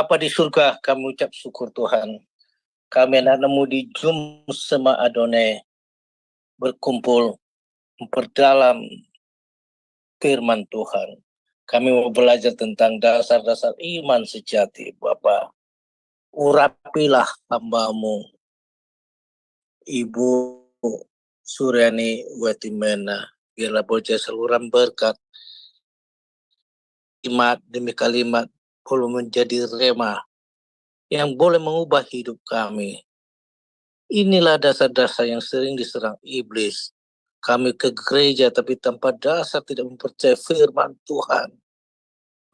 Bapa di surga, kami ucap syukur Tuhan. Kami anak-anakmu di Zoom Sema Adonai berkumpul memperdalam firman Tuhan. Kami mau belajar tentang dasar-dasar iman sejati, Bapa. Urapilah hamba-Mu, Ibu Suryani Watimena, biarlah bocah saluran berkat, kalimat demi kalimat, boleh menjadi rema yang boleh mengubah hidup kami. Inilah dasar-dasar yang sering diserang iblis. Kami ke gereja tapi tanpa dasar tidak mempercayai firman Tuhan.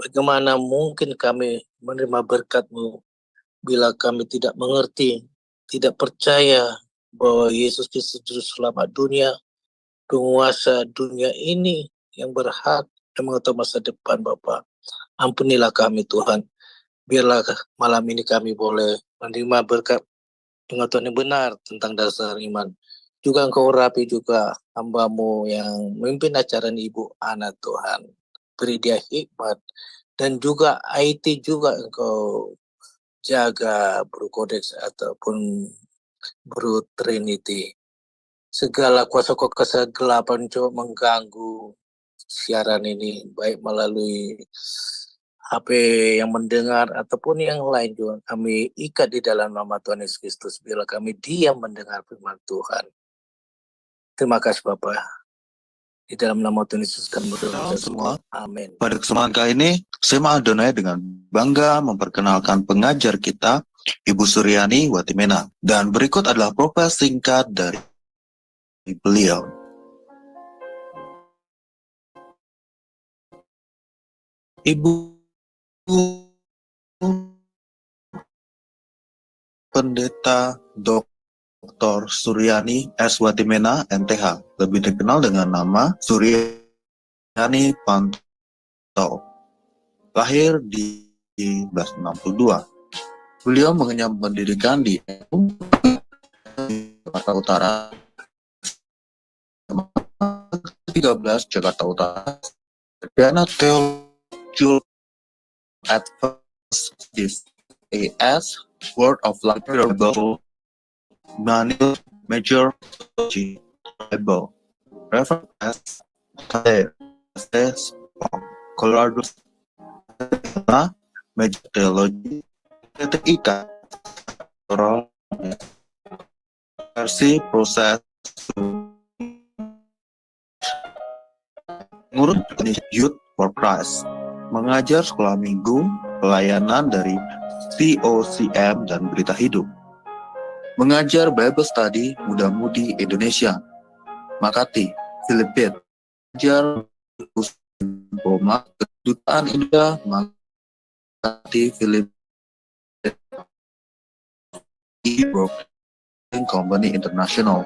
Bagaimana mungkin kami menerima berkat-Mu bila kami tidak mengerti, tidak percaya bahwa Yesus Kristus Juru Selamat dunia, penguasa dunia ini yang berhak dan mengetahui masa depan, Bapa. Ampunilah kami Tuhan. Biarlah malam ini kami boleh menerima berkat pengetahuan yang benar tentang dasar iman. Juga Engkau urapi juga hamba-Mu yang memimpin acara ini, Ibu Ana Tuhan. Beri dia hikmat. Dan juga IT juga Engkau jaga, Bro Kodex ataupun Bro Trinity. Segala kuasa kegelapan coba mengganggu siaran ini, baik melalui HP yang mendengar ataupun yang lain juga kami ikat di dalam nama Tuhan Yesus Kristus bila kami diam mendengar firman Tuhan. Terima kasih Bapak. Di dalam nama Tuhan Yesus kami berdoa semua. Amin. Pada kesempatan kali ini, Sema Adonai dengan bangga memperkenalkan pengajar kita, Ibu Suryani Watimena. Dan berikut adalah profil singkat dari beliau. Ibu Pendeta Dr. Suryani S. Watimena, MTH, lebih dikenal dengan nama Suryani Panto. Lahir di 1962. Beliau mengenyam pendidikan di Jakarta Utara, 13 Jakarta Utara, Sarjana Teologi Adventist AS, Word of Life Bible, Manual Major Theology Bible, Reverend S. Colorado, Major Theology, TIK, versi proses ngurus Youth for Christ, mengajar sekolah minggu, pelayanan dari COCM dan berita hidup, mengajar Bible Study Muda-Mudi Indonesia, Makati, Filipina, mengajar Boma Kedutaan Indah Makati, Filipina, Broadcasting Company International,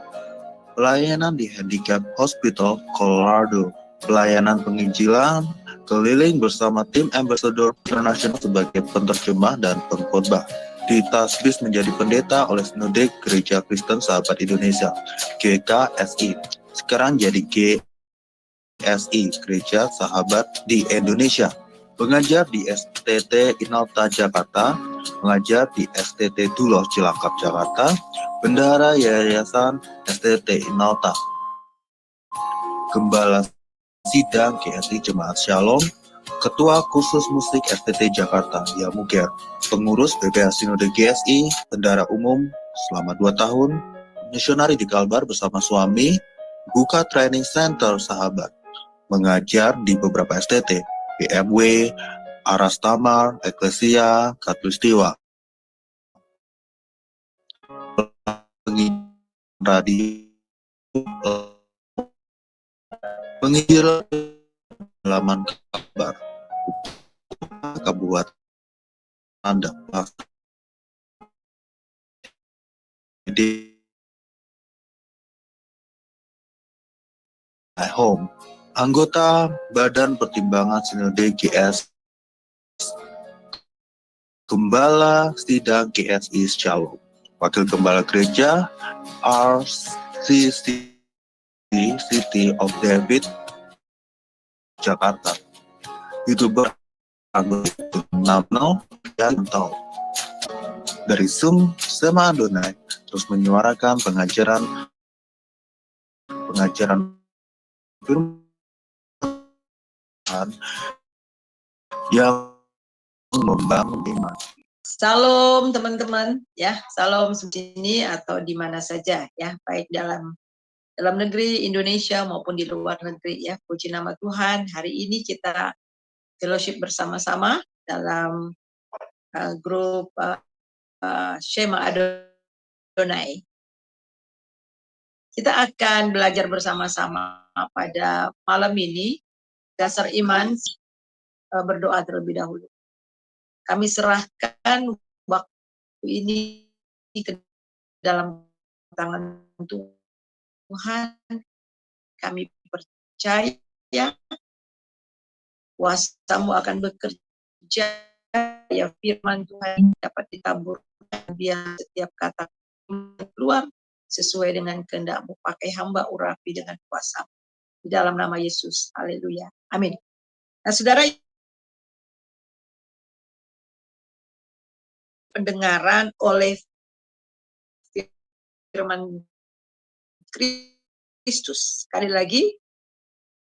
pelayanan di Handicap Hospital Colorado, pelayanan penginjilan keliling bersama tim Ambassador International sebagai penterjemah dan pengkhotbah. Ditasbis menjadi pendeta oleh Sinode Gereja Kristen Sahabat Indonesia (GKSI). Sekarang jadi GSI, Gereja Sahabat di Indonesia. Mengajar di STT Inalta Jakarta, mengajar di STT Duloh Cilangkap Jakarta, bendahara Yayasan STT Inalta, Gembala Sidang GSI Jemaat Shalom, Ketua Khusus Musik STT Jakarta Yamuger, pengurus BPH Sinode GSI, bendahara umum selama 2 tahun, misionari di Kalbar bersama suami, buka training center Sahabat, mengajar di beberapa STT, BMW, Aras Tamar, Eklesia, Katulistiwa, radio, penginjilan halaman kabar, Kabupaten Anda, di Home, anggota Badan Pertimbangan Sinode GS, Gembala Sidang GSI Shalom, Wakil Gembala Gereja RCC City of David, Jakarta, YouTuber anggota Namno, Yanto. Dari Zoom, Sema Adonai terus menyuarakan pengajaran firman Tuhan yang membangun iman. Salam teman-teman, ya, salam sini atau di mana saja, ya, baik dalam negeri Indonesia maupun di luar negeri, ya. Puji nama Tuhan. Hari ini kita fellowship bersama-sama dalam grup Shema Adonai. Kita akan belajar bersama-sama pada malam ini. Dasar iman, berdoa terlebih dahulu. Kami serahkan waktu ini ke dalam tangan Tuhan. Kami percaya kuasa-Mu akan bekerja, ya, firman Tuhan dapat ditaburkan biar setiap kata keluar sesuai dengan kehendak-Mu. Pakai hamba urapi dengan kuasa di dalam nama Yesus. Haleluya. Amin. Nah, saudara, pendengaran oleh firman Kristus. Sekali lagi,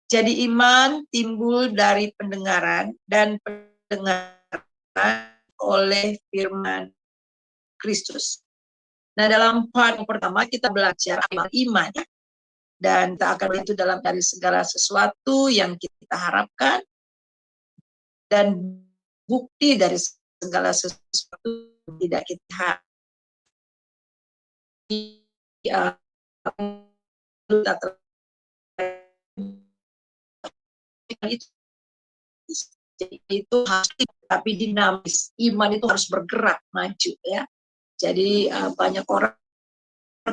jadi iman timbul dari pendengaran dan pendengaran oleh firman Kristus. Nah, dalam part pertama kita belajar iman, ya. Dan kita akan itu dalam dari segala sesuatu yang kita harapkan dan bukti dari segala sesuatu tidak kita itu pasti, tapi dinamis. Iman itu harus bergerak maju, ya. Jadi banyak orang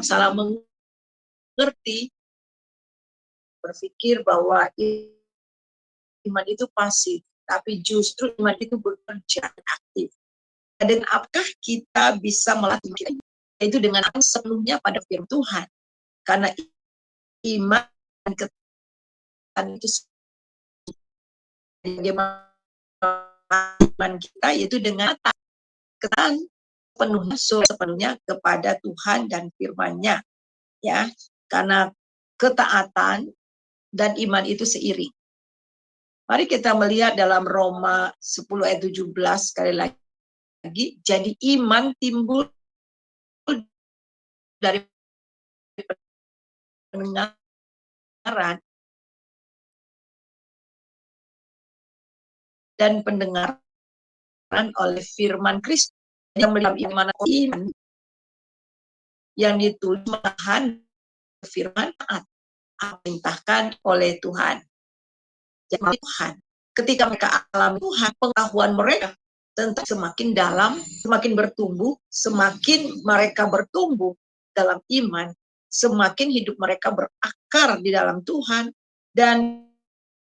salah mengerti, berpikir bahwa iman itu pasif, tapi justru iman itu bekerja aktif. Dan apakah kita bisa melakukan itu dengan sepenuhnya pada firman Tuhan? Karena iman dan ketaatan itu bagaimana iman kita, yaitu dengan ketaatan sepenuhnya kepada Tuhan dan firman-Nya, ya. Karena ketaatan dan iman itu seiring. Mari kita melihat dalam Roma 10 ayat 17 sekali lagi. Jadi iman timbul dari pendengaran dan pendengaran oleh firman Kristus. Yang melihat iman yang ditulis menahan firman taat perintahkan oleh Tuhan. Jadi Tuhan, ketika mereka alami Tuhan, pengetahuan mereka tentang semakin dalam, semakin bertumbuh, semakin mereka bertumbuh dalam iman, semakin hidup mereka berakar di dalam Tuhan, dan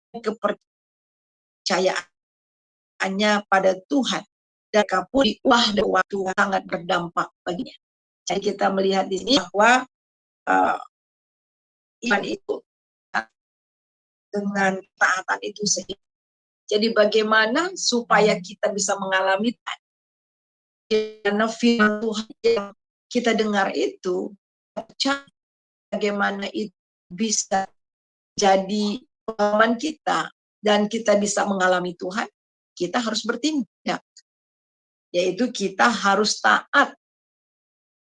kepercayaannya pada Tuhan, dan kapur diubah dari waktu sangat berdampak baginya. Jadi kita melihat di sini bahwa iman itu dengan taatan itu sendiri. Jadi bagaimana supaya kita bisa mengalami karena firman Tuhan yang kita dengar itu, bagaimana itu bisa jadi pengalaman kita dan kita bisa mengalami Tuhan, kita harus bertindak. Yaitu kita harus taat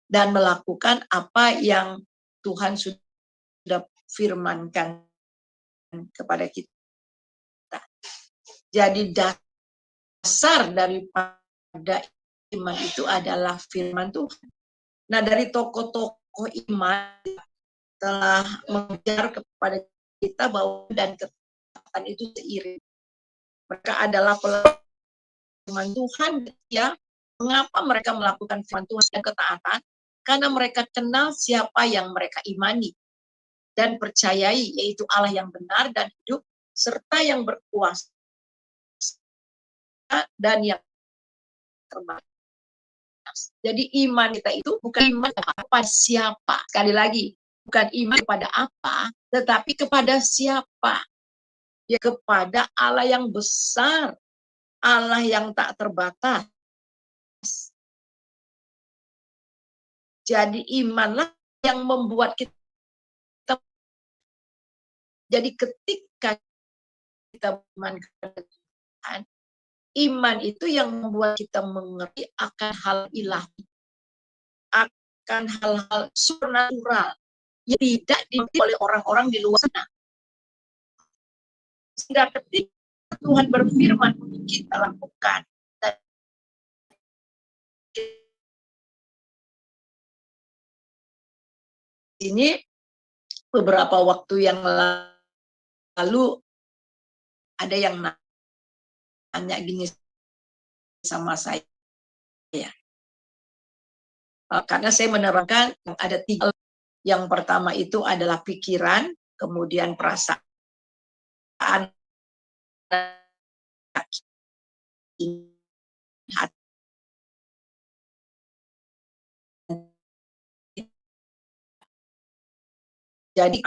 dan melakukan apa yang Tuhan sudah firmankan kepada kita. Jadi dasar daripada iman itu adalah firman Tuhan. Nah, dari tokoh-tokoh iman telah mengajar kepada kita bahwa dan ketaatan itu seiring. Mereka adalah firman Tuhan, ya. Mengapa mereka melakukan firman Tuhan dan ketaatan? Karena mereka kenal siapa yang mereka imani dan percayai, yaitu Allah yang benar dan hidup, serta yang berkuasa dan yang terbaik. Jadi iman kita itu bukan iman kepada siapa. Sekali lagi, bukan iman kepada apa, tetapi kepada siapa. Ya, kepada Allah yang besar, Allah yang tak terbatas, Jadi imanlah yang membuat kita, jadi ketika kita beriman kepada Tuhan, iman itu yang membuat kita mengerti akan hal ilahi, akan hal-hal supernatural yang tidak dimengerti oleh orang-orang di luar sana. Sehingga ketika Tuhan berfirman untuk kita lakukan, dan ini beberapa waktu yang lalu ada yang nanya gini sama saya, karena saya menerangkan ada 3. Yang pertama itu adalah pikiran, kemudian perasaan, hati. Jadi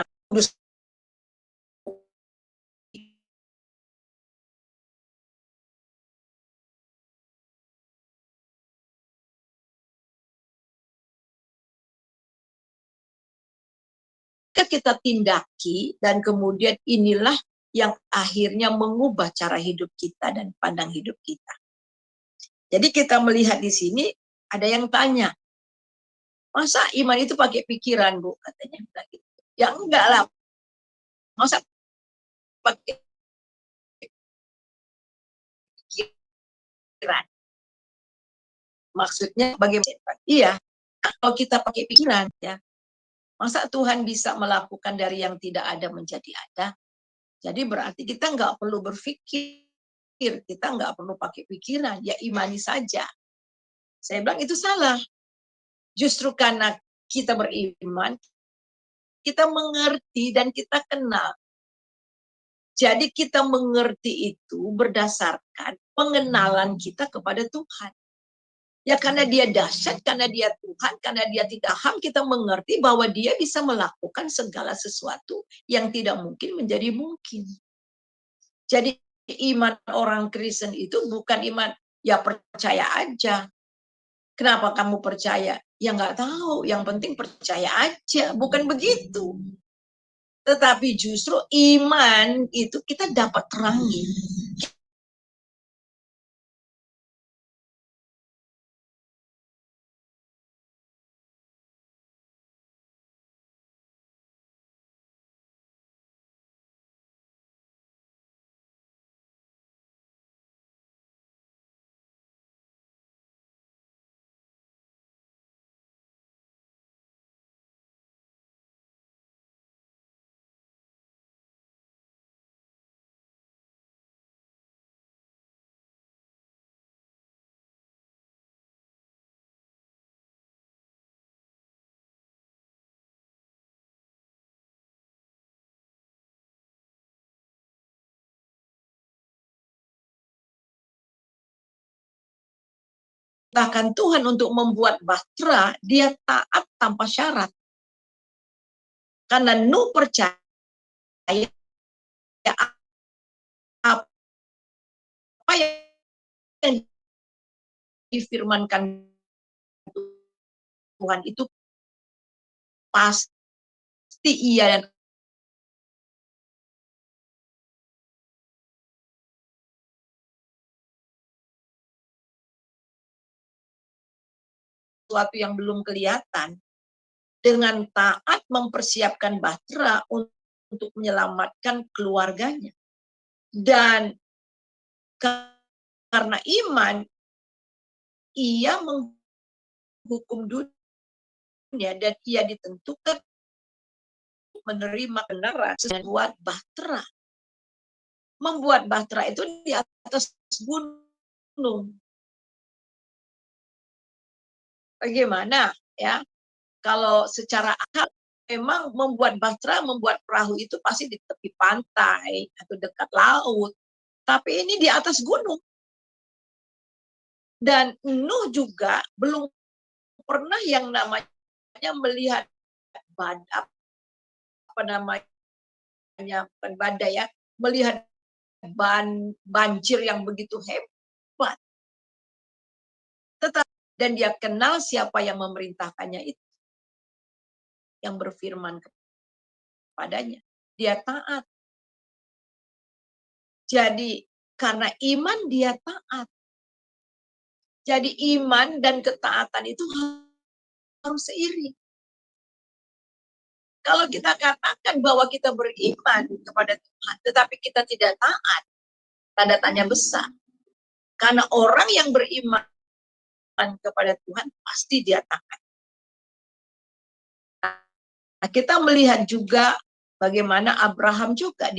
kita tindaki, dan kemudian inilah yang akhirnya mengubah cara hidup kita dan pandang hidup kita. Jadi kita melihat di sini ada yang tanya, masa iman itu pakai pikiran, Bu? Katanya gitu. Ya enggak lah, masa pakai pikiran? Maksudnya bagaimana? Iya, kalau kita pakai pikiran, ya, masa Tuhan bisa melakukan dari yang tidak ada menjadi ada? Jadi berarti kita nggak perlu berpikir, kita nggak perlu pakai pikiran, ya imani saja. Saya bilang itu salah. Justru karena kita beriman, kita mengerti dan kita kenal. Jadi kita mengerti itu berdasarkan pengenalan kita kepada Tuhan. Ya karena dia dahsyat, karena dia Tuhan, karena dia tidak ham, kita mengerti bahwa dia bisa melakukan segala sesuatu yang tidak mungkin menjadi mungkin. Jadi iman orang Kristen itu bukan iman, ya percaya aja. Kenapa kamu percaya? Ya nggak tahu, yang penting percaya aja. Bukan begitu. Tetapi justru iman itu kita dapat terangi. Bahkan Tuhan untuk membuat bahtera, dia taat tanpa syarat. Karena Nuh percaya apa yang difirmankan Tuhan itu pasti iya dan sesuatu yang belum kelihatan, dengan taat mempersiapkan bahtera untuk menyelamatkan keluarganya. Dan karena iman, ia menghukum dunia dan ia ditentukan menerima kebenaran membuat bahtera. Membuat bahtera itu di atas gunung. Bagaimana ya? Kalau secara akal memang membuat bahtera, membuat perahu itu pasti di tepi pantai atau dekat laut. Tapi ini di atas gunung. Dan Nuh juga belum pernah yang namanya melihat badai, apa namanya, bukan badai ya, melihat banjir yang begitu hebat. Tetapi dan dia kenal siapa yang memerintahkannya itu. yang berfirman kepadanya. Dia taat. Jadi karena iman dia taat. Jadi iman dan ketaatan itu harus seiring. Kalau kita katakan bahwa kita beriman kepada Tuhan, tetapi kita tidak taat, tanda tanya besar. Karena orang yang beriman kepada Tuhan, pasti dia taat. Nah, kita melihat juga bagaimana Abraham juga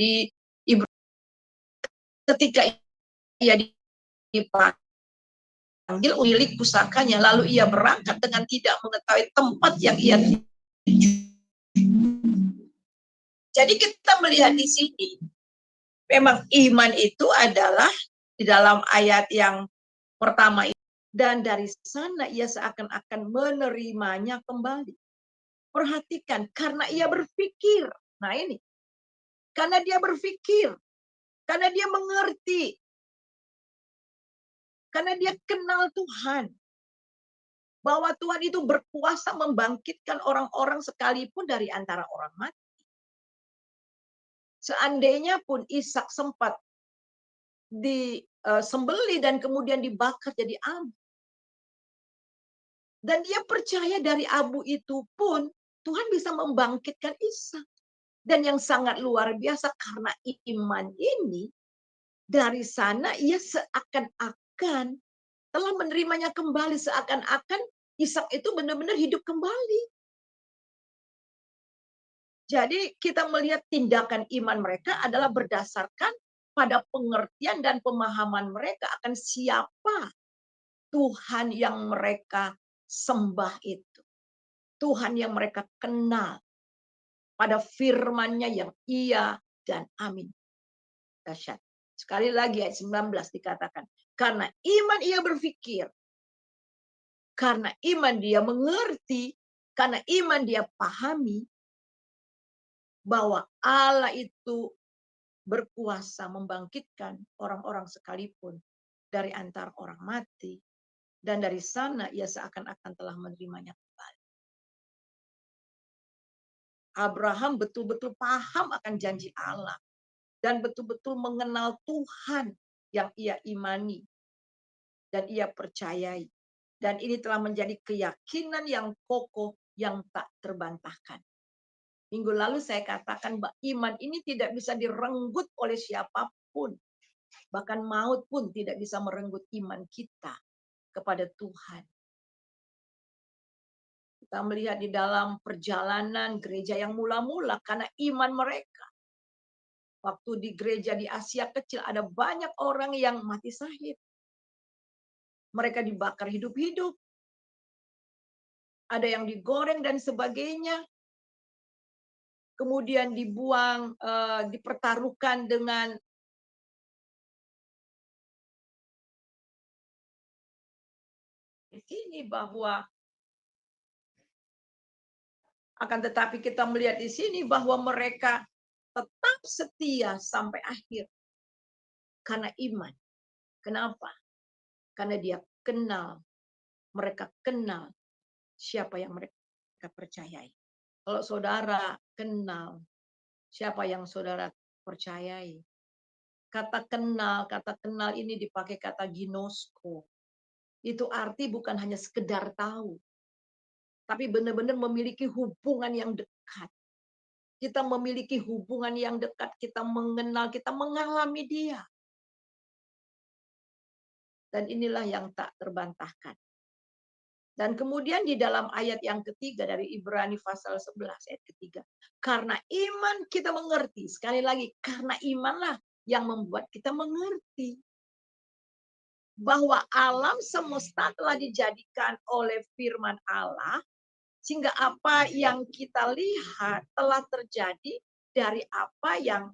ketika ia dipanggil milik pusakanya, lalu ia berangkat dengan tidak mengetahui tempat yang ia tuju. Jadi kita melihat di sini, memang iman itu adalah di dalam ayat yang pertama, dan dari sana ia seakan-akan menerimanya kembali. Perhatikan, karena ia berpikir. Nah ini, karena dia berpikir, karena dia mengerti, karena dia kenal Tuhan, bahwa Tuhan itu berkuasa membangkitkan orang-orang sekalipun dari antara orang mati. Seandainya pun Ishak sempat disembeli dan kemudian dibakar jadi abu, dan dia percaya dari abu itu pun Tuhan bisa membangkitkan Ishak. Dan yang sangat luar biasa, karena iman ini, dari sana ia seakan-akan telah menerimanya kembali, seakan-akan Ishak itu benar-benar hidup kembali. Jadi kita melihat tindakan iman mereka adalah berdasarkan pada pengertian dan pemahaman mereka akan siapa Tuhan yang mereka sembah itu. Tuhan yang mereka kenal pada firman-Nya yang iya dan amin. Dahsyat. Sekali lagi ayat 19 dikatakan, karena iman ia berpikir, karena iman dia mengerti, karena iman dia pahami bahwa Allah itu berkuasa membangkitkan orang-orang sekalipun dari antara orang mati, dan dari sana ia seakan-akan telah menerimanya kembali. Abraham betul-betul paham akan janji Allah dan betul-betul mengenal Tuhan yang ia imani dan ia percayai. Dan ini telah menjadi keyakinan yang kokoh yang tak terbantahkan. Minggu lalu saya katakan bahwa iman ini tidak bisa direnggut oleh siapapun. Bahkan maut pun tidak bisa merenggut iman kita kepada Tuhan. Kita melihat di dalam perjalanan gereja yang mula-mula karena iman mereka. Waktu di gereja di Asia kecil ada banyak orang yang mati syahid. Mereka dibakar hidup-hidup. Ada yang digoreng dan sebagainya. Kemudian dibuang, dipertaruhkan dengan ini bahwa akan tetapi kita melihat di sini bahwa mereka tetap setia sampai akhir karena iman. Kenapa? Karena dia kenal, mereka kenal siapa yang mereka percayai. Kalau saudara kenal siapa yang saudara percayai. Kata kenal ini dipakai kata ginosko. Itu arti bukan hanya sekedar tahu, tapi benar-benar memiliki hubungan yang dekat. Kita memiliki hubungan yang dekat, kita mengenal, kita mengalami dia. Dan inilah yang tak terbantahkan. Dan kemudian di dalam ayat yang ketiga dari Ibrani pasal 11 ayat ketiga. Karena iman kita mengerti. Sekali lagi, karena imanlah yang membuat kita mengerti. Bahwa alam semesta telah dijadikan oleh firman Allah. Sehingga apa yang kita lihat telah terjadi dari apa yang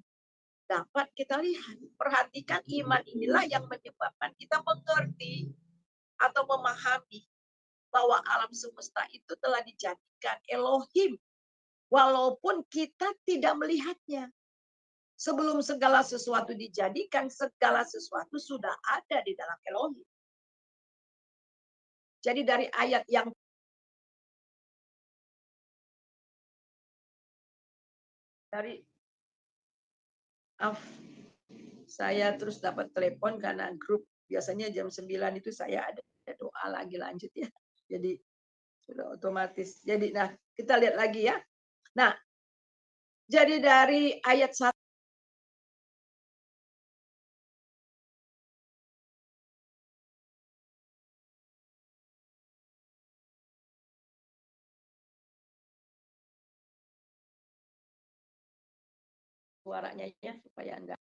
dapat kita lihat. Perhatikan, iman inilah yang menyebabkan kita mengerti atau memahami bahwa alam semesta itu telah dijadikan Elohim. Walaupun kita tidak melihatnya. Sebelum segala sesuatu dijadikan, segala sesuatu sudah ada di dalam Elohim. Jadi dari ayat yang dari saya terus dapat telepon karena grup biasanya jam 9 itu saya ada doa lagi lanjut ya. Jadi sudah otomatis. Jadi nah, kita lihat lagi ya. Nah, jadi dari ayat 1 suaranya ya supaya enggak.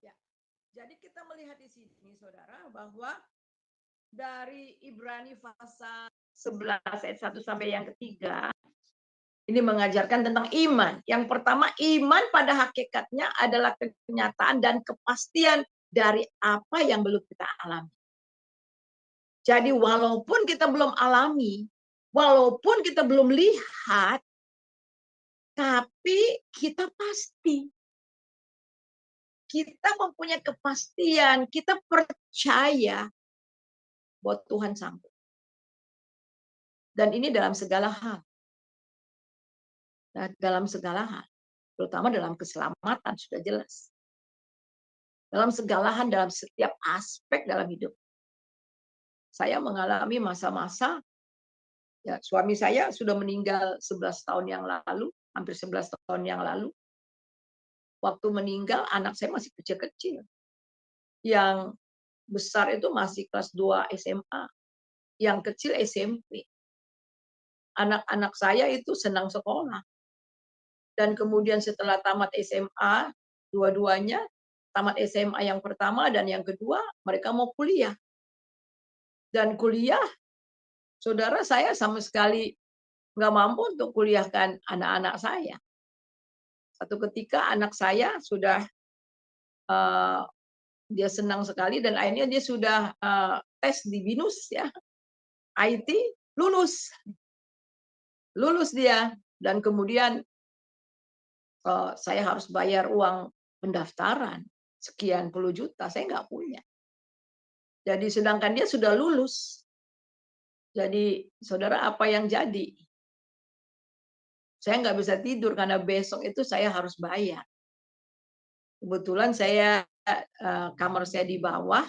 Ya. Jadi kita melihat di sini saudara bahwa dari Ibrani pasal 11 ayat 1 sampai yang ketiga ini mengajarkan tentang iman. Yang pertama, iman pada hakikatnya adalah kenyataan dan kepastian dari apa yang belum kita alami. Jadi walaupun kita belum alami, walaupun kita belum lihat, tapi kita pasti. Kita mempunyai kepastian, kita percaya bahwa Tuhan sanggup. Dan ini dalam segala hal. Dalam segala hal. Terutama dalam keselamatan, sudah jelas. Dalam segala hal, dalam setiap aspek dalam hidup. Saya mengalami masa-masa, ya, suami saya sudah meninggal 11 tahun yang lalu, hampir 11 tahun yang lalu. Waktu meninggal, anak saya masih kecil-kecil. Yang besar itu masih kelas 2 SMA. Yang kecil SMP. Anak-anak saya itu senang sekolah. Dan kemudian setelah tamat SMA, dua-duanya, tamat SMA yang pertama dan yang kedua, mereka mau kuliah. Dan kuliah, saudara saya sama sekali nggak mampu untuk kuliahkan anak-anak saya. Satu ketika anak saya sudah, dia senang sekali dan akhirnya dia sudah tes di BINUS ya, IT, lulus. Lulus dia. Dan kemudian saya harus bayar uang pendaftaran sekian puluh juta, saya nggak punya. Jadi sedangkan dia sudah lulus. Jadi saudara apa yang jadi? Saya nggak bisa tidur karena besok itu saya harus bayar. Kebetulan saya kamar saya di bawah,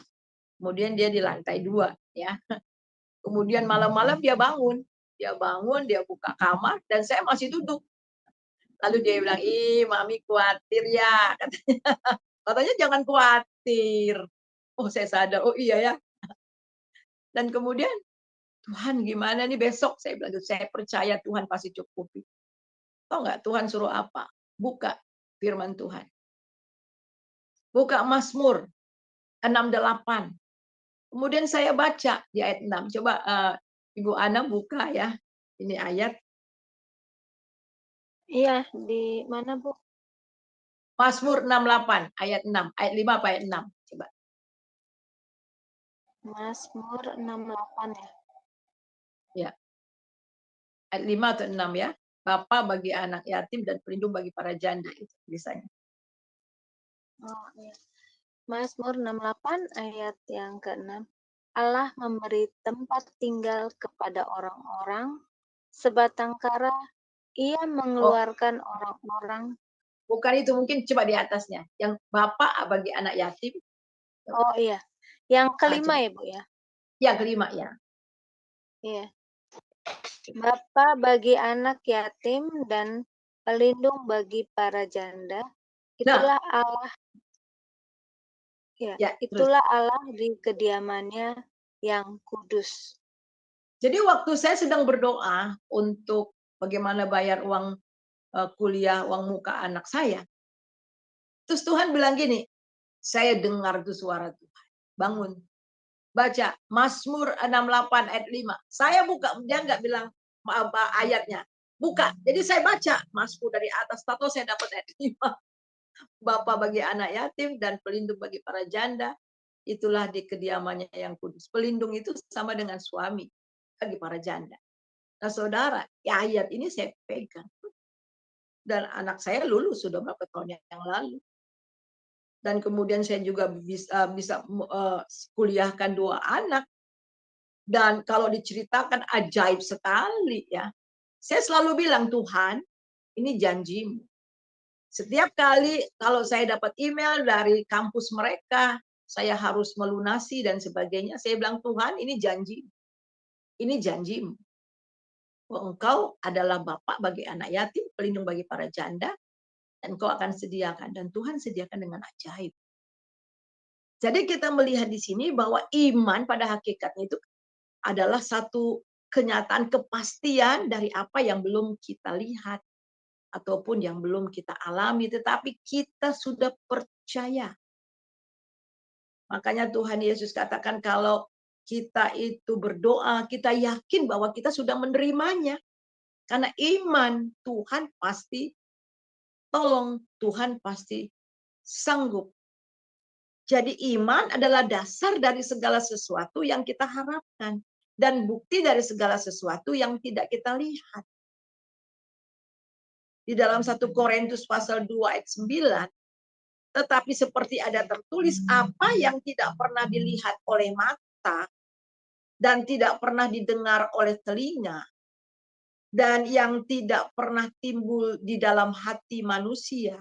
kemudian dia di lantai 2 ya. Kemudian malam-malam dia bangun, dia buka kamar dan saya masih duduk. Lalu dia bilang, "Ih, mami khawatir ya," katanya. Katanya jangan khawatir. Oh, saya sadar, oh iya ya. Dan kemudian, Tuhan gimana nih besok? Saya bilang, saya percaya Tuhan pasti cukupi. Tahu nggak Tuhan suruh apa? Buka firman Tuhan. Buka Mazmur 68. Kemudian saya baca di ayat 6. Coba Ibu Ana buka ya. Ini ayat. Iya, di mana, Bu? Mazmur 68 ayat 6. Ayat 5 apa ayat 6? Coba. Mazmur 68 ya. Ya. Ayat 5 atau 6 ya. Bapa bagi anak yatim dan pelindung bagi para janda itu tulisannya. Oh, iya. Mazmur 68 ayat yang ke-6. Allah memberi tempat tinggal kepada orang-orang, sebatang kara ia mengeluarkan orang-orang. Bukan itu, mungkin coba di atasnya. Yang bapak bagi anak yatim. Oh iya. Yang kelima ya, Bu ya? Yang kelima ya. Iya. Bapa bagi anak yatim dan pelindung bagi para janda. Itulah Allah. Ya, itulah Allah di kediamannya yang kudus. Jadi waktu saya sedang berdoa untuk bagaimana bayar uang kuliah, uang muka anak saya. Terus Tuhan bilang gini, saya dengar tuh suara Tuhan. Bangun. Baca Mazmur 68 ayat 5. Saya buka, dia nggak bilang ayatnya. Buka. Jadi saya baca Mazmur dari atas, tahu saya dapat ayat 5. Bapa bagi anak yatim dan pelindung bagi para janda. Itulah di kediamannya yang kudus. Pelindung itu sama dengan suami bagi para janda. Nah saudara, ya ayat ini saya pegang. Dan anak saya lulus sudah berapa tahun yang lalu. Dan kemudian saya juga bisa kuliahkan 2 anak. Dan kalau diceritakan ajaib sekali ya. Saya selalu bilang, Tuhan, ini janji-Mu. Setiap kali kalau saya dapat email dari kampus mereka, saya harus melunasi dan sebagainya. Saya bilang, Tuhan, ini janji. Ini janji-Mu. Engkau adalah Bapa bagi anak yatim, pelindung bagi para janda, dan Engkau akan sediakan. Dan Tuhan sediakan dengan ajaib. Jadi kita melihat di sini bahwa iman pada hakikatnya itu adalah satu kenyataan kepastian dari apa yang belum kita lihat ataupun yang belum kita alami, tetapi kita sudah percaya. Makanya Tuhan Yesus katakan kalau kita itu berdoa, kita yakin bahwa kita sudah menerimanya. Karena iman Tuhan pasti tolong, Tuhan pasti sanggup. Jadi iman adalah dasar dari segala sesuatu yang kita harapkan. Dan bukti dari segala sesuatu yang tidak kita lihat. Di dalam 1 Korintus pasal 2 ayat 9, tetapi seperti ada tertulis, apa yang tidak pernah dilihat oleh mata, dan tidak pernah didengar oleh telinga, dan yang tidak pernah timbul di dalam hati manusia.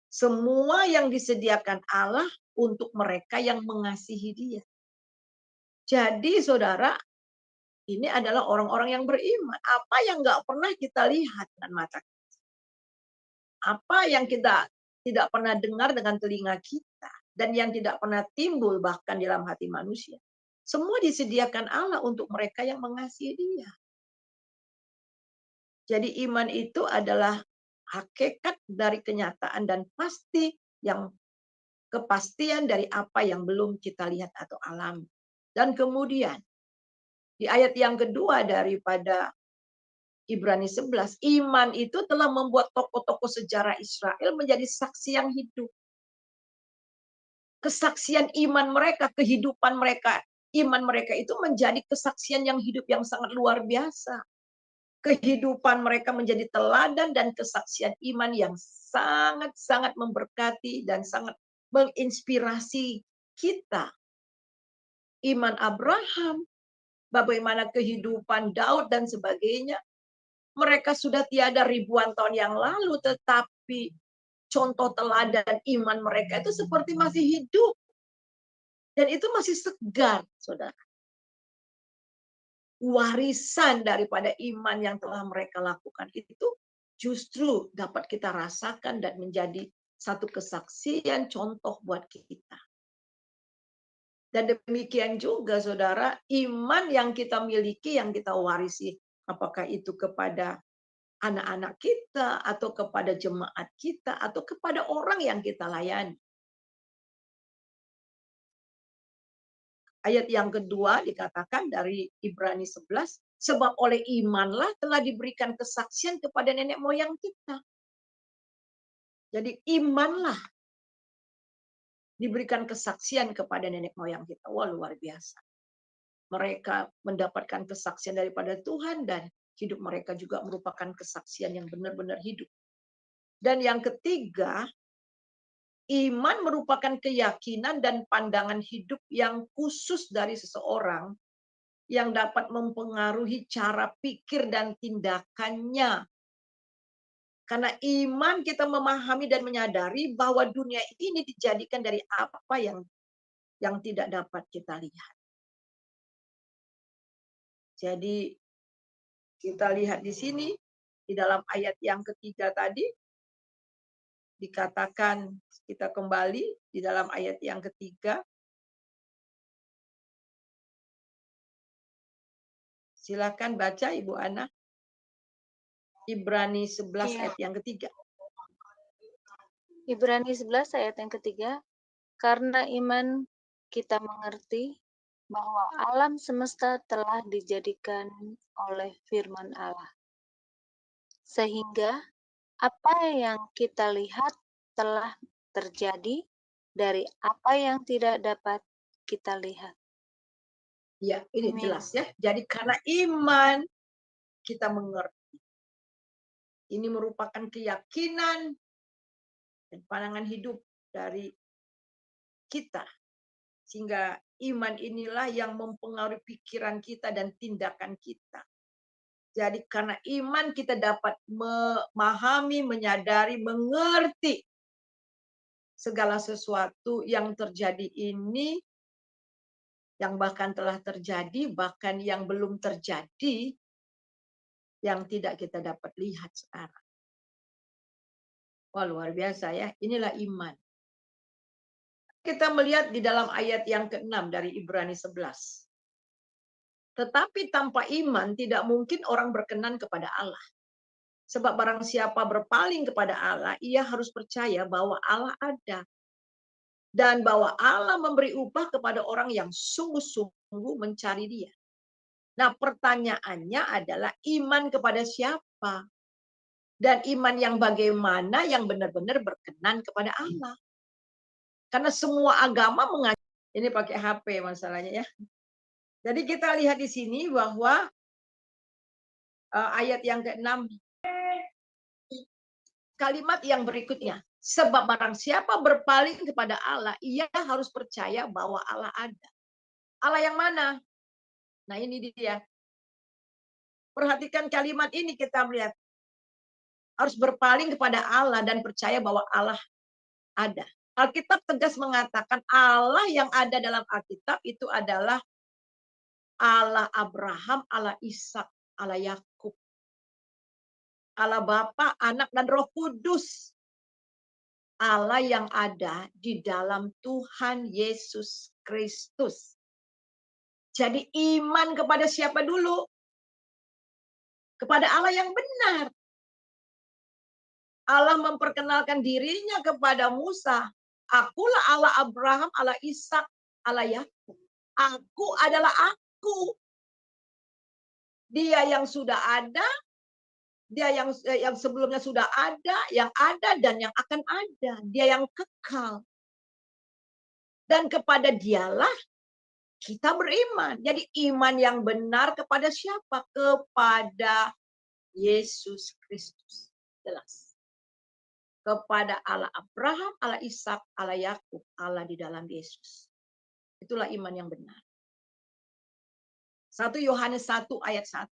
Semua yang disediakan Allah untuk mereka yang mengasihi Dia. Jadi saudara, ini adalah orang-orang yang beriman. Apa yang nggak pernah kita lihat dengan mata kita. Apa yang kita tidak pernah dengar dengan telinga kita. Dan yang tidak pernah timbul bahkan di dalam hati manusia. Semua disediakan Allah untuk mereka yang mengasihi Dia. Jadi iman itu adalah hakikat dari kenyataan dan pasti yang kepastian dari apa yang belum kita lihat atau alami. Dan kemudian di ayat yang kedua daripada Ibrani 11, iman itu telah membuat tokoh-tokoh sejarah Israel menjadi saksi yang hidup. Kesaksian iman mereka, kehidupan mereka, iman mereka itu menjadi kesaksian yang hidup yang sangat luar biasa. Kehidupan mereka menjadi teladan dan kesaksian iman yang sangat-sangat memberkati dan sangat menginspirasi kita. Iman Abraham, bagaimana kehidupan Daud dan sebagainya. Mereka sudah tiada ribuan tahun yang lalu, tetapi contoh teladan iman mereka itu seperti masih hidup. Dan itu masih segar, saudara. Warisan daripada iman yang telah mereka lakukan itu justru dapat kita rasakan dan menjadi satu kesaksian contoh buat kita. Dan demikian juga saudara, iman yang kita miliki, yang kita warisi, apakah itu kepada anak-anak kita, atau kepada jemaat kita, atau kepada orang yang kita layani. Ayat yang kedua dikatakan dari Ibrani 11, sebab oleh imanlah telah diberikan kesaksian kepada nenek moyang kita. Jadi imanlah diberikan kesaksian kepada nenek moyang kita. Wah, luar biasa. Mereka mendapatkan kesaksian daripada Tuhan dan hidup mereka juga merupakan kesaksian yang benar-benar hidup. Dan yang ketiga, iman merupakan keyakinan dan pandangan hidup yang khusus dari seseorang yang dapat mempengaruhi cara pikir dan tindakannya. Karena iman kita memahami dan menyadari bahwa dunia ini dijadikan dari apa yang tidak dapat kita lihat. Jadi kita lihat di sini, di dalam ayat yang ketiga tadi, dikatakan, kita kembali di dalam ayat yang ketiga. Silakan baca Ibu Ana. Ibrani 11 ayat yang ketiga. Ibrani 11 ayat yang ketiga, karena iman kita mengerti bahwa alam semesta telah dijadikan oleh firman Allah. Sehingga apa yang kita lihat telah terjadi dari apa yang tidak dapat kita lihat. Ya, ini Amin. jelas ya. Jadi karena iman kita mengerti. Ini merupakan keyakinan dan pandangan hidup dari kita. Sehingga iman inilah yang mempengaruhi pikiran kita dan tindakan kita. Jadi karena iman kita dapat memahami, menyadari, mengerti segala sesuatu yang terjadi ini, yang bahkan telah terjadi, bahkan yang belum terjadi, yang tidak kita dapat lihat sekarang. Wah, luar biasa ya, inilah iman. Kita melihat di dalam ayat yang ke-6 dari Ibrani 11. Tetapi tanpa iman tidak mungkin orang berkenan kepada Allah. Sebab barang siapa berpaling kepada Allah, ia harus percaya bahwa Allah ada. Dan bahwa Allah memberi upah kepada orang yang sungguh-sungguh mencari Dia. Nah, pertanyaannya adalah iman kepada siapa? Dan iman yang bagaimana yang benar-benar berkenan kepada Allah. Karena semua agama mengajak. Ini pakai HP masalahnya ya. Jadi kita lihat di sini bahwa ayat yang ke-6, kalimat yang berikutnya. Sebab barang siapa berpaling kepada Allah, ia harus percaya bahwa Allah ada. Allah yang mana? Nah, ini dia. Perhatikan kalimat ini, kita melihat. Harus berpaling kepada Allah dan percaya bahwa Allah ada. Alkitab tegas mengatakan Allah yang ada dalam Alkitab itu adalah Allah Abraham, Allah Ishak, Allah Yakub. Allah Bapa, Anak, dan Roh Kudus. Allah yang ada di dalam Tuhan Yesus Kristus. Jadi iman kepada siapa dulu? Kepada Allah yang benar. Allah memperkenalkan dirinya kepada Musa. Akulah Allah Abraham, Allah Ishak, Allah Yakub. Aku adalah aku. Dia yang sudah ada, dia yang sebelumnya sudah ada, yang ada dan yang akan ada. Dia yang kekal. Dan kepada dialah kita beriman. Jadi iman yang benar kepada siapa? Kepada Yesus Kristus. Jelas. Kepada Allah Abraham, Allah Ishak, Allah Yakub, Allah di dalam Yesus. Itulah iman yang benar. 1 Yohanes 1 ayat 1.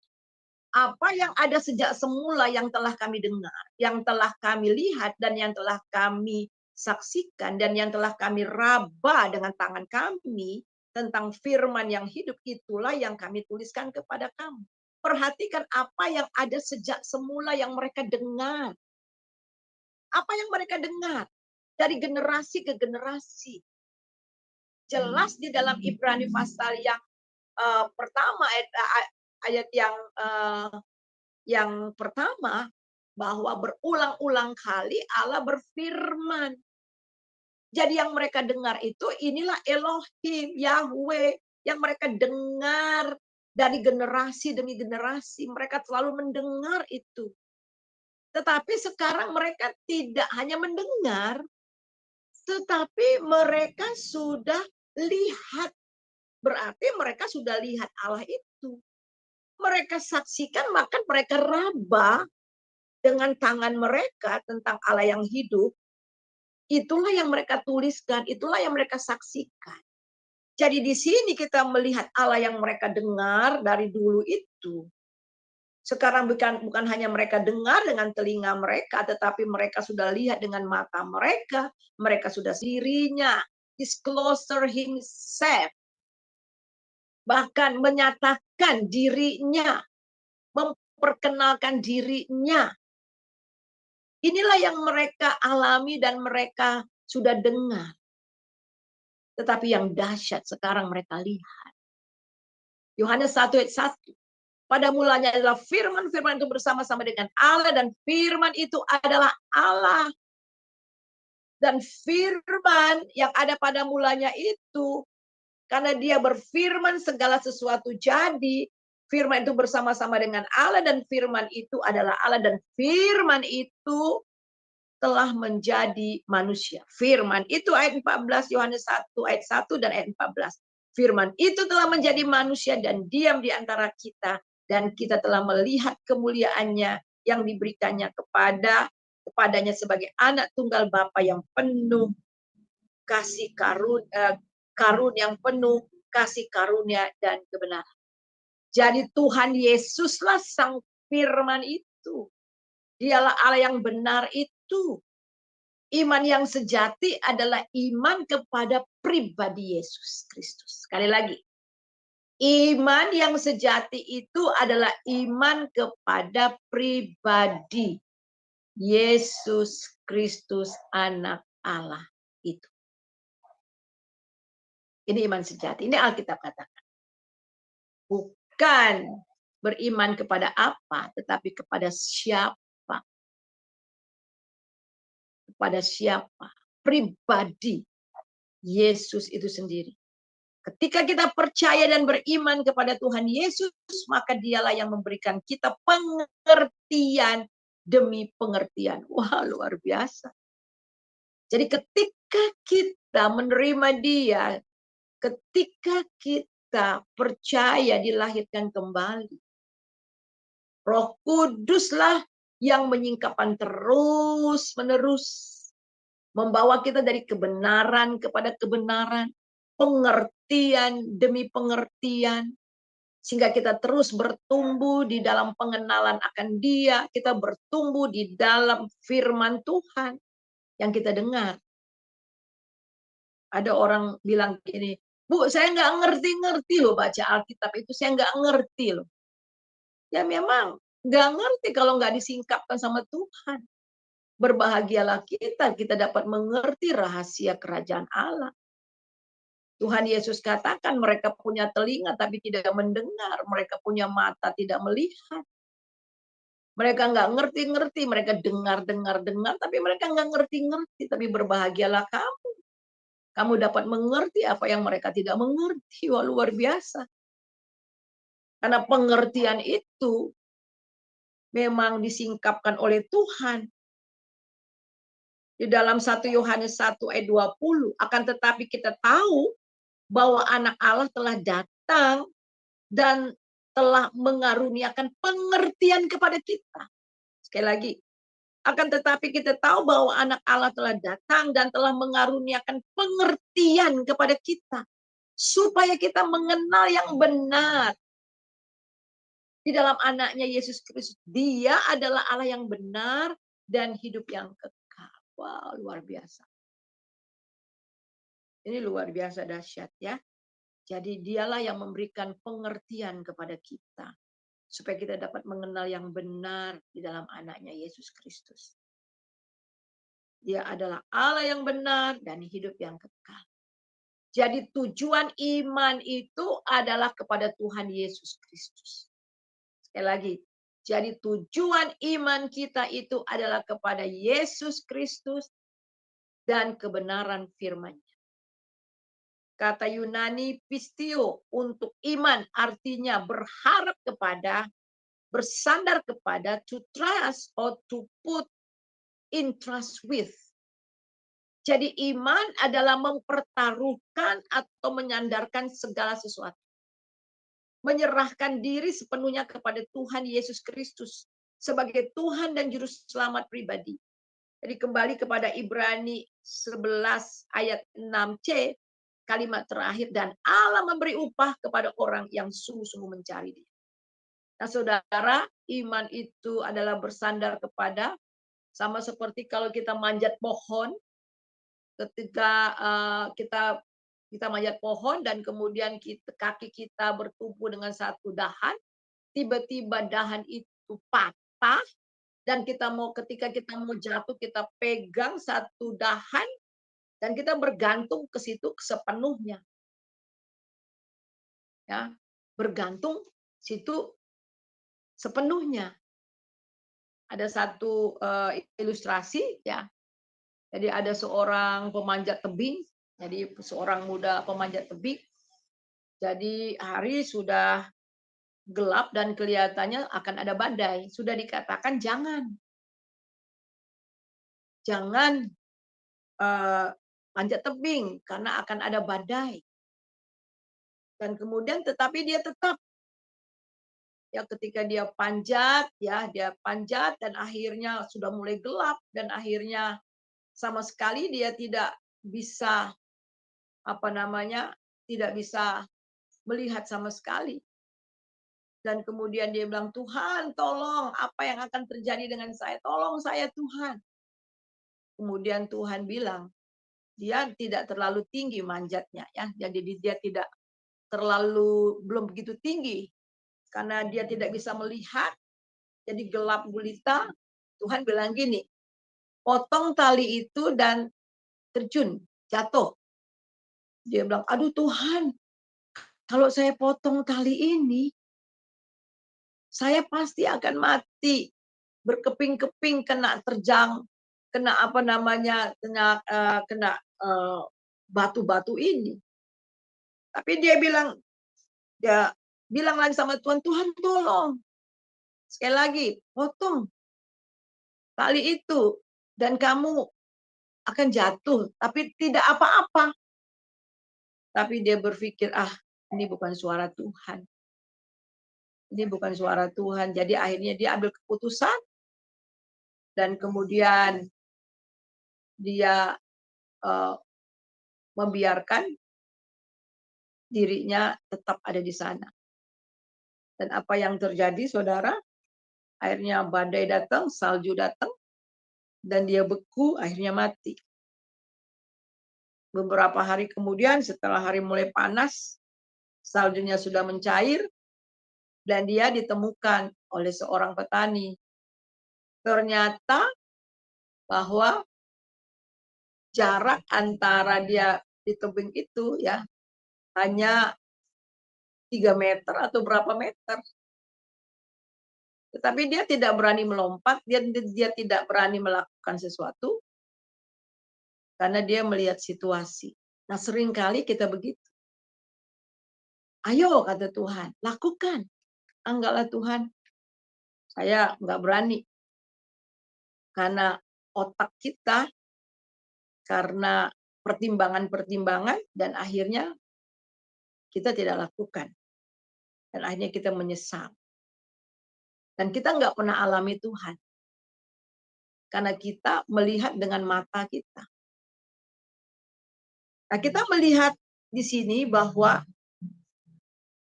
Apa yang ada sejak semula yang telah kami dengar, yang telah kami lihat, dan yang telah kami saksikan, dan yang telah kami raba dengan tangan kami, tentang firman yang hidup, itulah yang kami tuliskan kepada kamu. Perhatikan apa yang ada sejak semula yang mereka dengar. Apa yang mereka dengar dari generasi ke generasi. Jelas di dalam Ibrani pasal yang pertama, ayat yang pertama, bahwa berulang-ulang kali Allah berfirman. Jadi yang mereka dengar itu inilah Elohim, Yahweh, yang mereka dengar dari generasi demi generasi. Mereka selalu mendengar itu. Tetapi sekarang mereka tidak hanya mendengar, tetapi mereka sudah lihat. Berarti mereka sudah lihat Allah itu. Mereka saksikan, maka mereka raba dengan tangan mereka tentang Allah yang hidup. Itulah yang mereka tuliskan, itulah yang mereka saksikan. Jadi di sini kita melihat Allah yang mereka dengar dari dulu itu. Sekarang bukan hanya mereka dengar dengan telinga mereka, tetapi mereka sudah lihat dengan mata mereka. Mereka sudah dirinya, disclosure himself. Bahkan menyatakan dirinya, memperkenalkan dirinya. Inilah yang mereka alami dan mereka sudah dengar. Tetapi yang dahsyat sekarang mereka lihat. Yohanes 1 ayat 1. Pada mulanya adalah firman, firman itu bersama-sama dengan Allah, dan firman itu adalah Allah. Dan firman yang ada pada mulanya itu, karena dia berfirman segala sesuatu jadi, firman itu bersama-sama dengan Allah, dan firman itu adalah Allah, dan firman itu telah menjadi manusia. Firman itu ayat 14, Yohanes 1 ayat 1 dan ayat 14. Firman itu telah menjadi manusia dan diam di antara kita, dan kita telah melihat kemuliaannya, yang diberikannya kepadanya sebagai anak tunggal Bapa yang penuh kasih yang penuh kasih karunia dan kebenaran. Jadi Tuhan Yesuslah sang firman itu. Dialah Allah yang benar itu. Iman yang sejati adalah iman kepada pribadi Yesus Kristus. Sekali lagi. Iman yang sejati itu adalah iman kepada pribadi Yesus Kristus anak Allah itu. Ini iman sejati. Ini Alkitab katakan. Bukan beriman kepada apa, tetapi kepada siapa. Kepada siapa? Pribadi Yesus itu sendiri. Ketika kita percaya dan beriman kepada Tuhan Yesus, maka dialah yang memberikan kita pengertian demi pengertian. Wah, luar biasa. Jadi ketika kita menerima dia, ketika kita percaya dilahirkan kembali, Roh Kuduslah yang menyingkapkan terus-menerus, membawa kita dari kebenaran kepada kebenaran, pengertian demi pengertian, sehingga kita terus bertumbuh di dalam pengenalan akan Dia, kita bertumbuh di dalam firman Tuhan yang kita dengar. Ada orang bilang gini, Bu, saya nggak ngerti-ngerti loh baca Alkitab itu, saya nggak ngerti loh. Ya memang nggak ngerti kalau nggak disingkapkan sama Tuhan. Berbahagialah kita dapat mengerti rahasia kerajaan Allah. Tuhan Yesus katakan mereka punya telinga tapi tidak mendengar, mereka punya mata tidak melihat. Mereka nggak ngerti-ngerti, mereka dengar, tapi mereka nggak ngerti-ngerti. Tapi berbahagialah kamu. Kamu dapat mengerti apa yang mereka tidak mengerti. Wah, luar biasa. Karena pengertian itu memang disingkapkan oleh Tuhan. Di dalam 1 Yohanes 1 ayat 20, akan tetapi kita tahu bahwa anak Allah telah datang dan telah mengaruniakan pengertian kepada kita. Sekali lagi, akan tetapi kita tahu bahwa anak Allah telah datang dan telah mengaruniakan pengertian kepada kita. Supaya kita mengenal yang benar. Di dalam anaknya Yesus Kristus. Dia adalah Allah yang benar dan hidup yang kekal. Wow, luar biasa. Ini luar biasa dahsyat ya. Jadi dialah yang memberikan pengertian kepada kita. Supaya kita dapat mengenal yang benar di dalam anaknya Yesus Kristus. Dia adalah Allah yang benar dan hidup yang kekal. Jadi tujuan iman itu adalah kepada Tuhan Yesus Kristus. Sekali lagi. Jadi tujuan iman kita itu adalah kepada Yesus Kristus dan kebenaran firman-Nya. Kata Yunani pistio untuk iman artinya berharap kepada, bersandar kepada, to trust or to put in trust with. Jadi iman adalah mempertaruhkan atau menyandarkan segala sesuatu. Menyerahkan diri sepenuhnya kepada Tuhan Yesus Kristus sebagai Tuhan dan Juru Selamat pribadi. Jadi kembali kepada Ibrani 11 ayat 6c, kalimat terakhir, dan Allah memberi upah kepada orang yang sungguh-sungguh mencari Dia. Nah saudara, iman itu adalah bersandar kepada, sama seperti kalau kita manjat pohon, ketika kita manjat pohon dan kemudian kaki kita bertumpu dengan satu dahan, tiba-tiba dahan itu patah dan ketika kita mau jatuh kita pegang satu dahan dan kita bergantung ke situ sepenuhnya. Ya, bergantung situ sepenuhnya. Ada satu ilustrasi ya. Jadi ada seorang pemanjat tebing, jadi seorang muda pemanjat tebing. Jadi hari sudah gelap dan kelihatannya akan ada badai. Sudah dikatakan jangan panjat tebing karena akan ada badai. Dan kemudian tetapi dia tetap ya ketika dia panjat, ya dia panjat dan akhirnya sudah mulai gelap dan akhirnya sama sekali dia tidak bisa tidak bisa melihat sama sekali. Dan kemudian dia bilang, Tuhan tolong, apa yang akan terjadi dengan saya? Tolong saya Tuhan. Kemudian Tuhan bilang, dia tidak terlalu tinggi manjatnya, ya. Jadi dia tidak belum begitu tinggi. Karena dia tidak bisa melihat, jadi gelap gulita. Tuhan bilang gini, potong tali itu dan terjun, jatuh. Dia bilang, aduh Tuhan, kalau saya potong tali ini, saya pasti akan mati. Berkeping-keping kena terjang, kena batu-batu ini. Tapi dia bilang lagi sama Tuhan, Tuhan tolong. Sekali lagi, potong tali itu dan kamu akan jatuh, tapi tidak apa-apa. Tapi dia berpikir, ini bukan suara Tuhan. Ini bukan suara Tuhan. Jadi akhirnya dia ambil keputusan dan kemudian dia membiarkan dirinya tetap ada di sana. Dan apa yang terjadi, saudara? Akhirnya badai datang, salju datang, dan dia beku, akhirnya mati. Beberapa hari kemudian, setelah hari mulai panas, saljunya sudah mencair, dan dia ditemukan oleh seorang petani. Ternyata bahwa jarak antara dia di tebing itu ya hanya 3 meter atau berapa meter. Tetapi dia tidak berani melompat, dia tidak berani melakukan sesuatu karena dia melihat situasi. Nah, seringkali kita begitu. Ayo, kata Tuhan, lakukan. Enggaklah Tuhan, saya enggak berani. Karena otak kita, karena pertimbangan-pertimbangan, dan akhirnya kita tidak lakukan. Dan akhirnya kita menyesal. Dan kita enggak pernah alami Tuhan. Karena kita melihat dengan mata kita. Nah, kita melihat di sini bahwa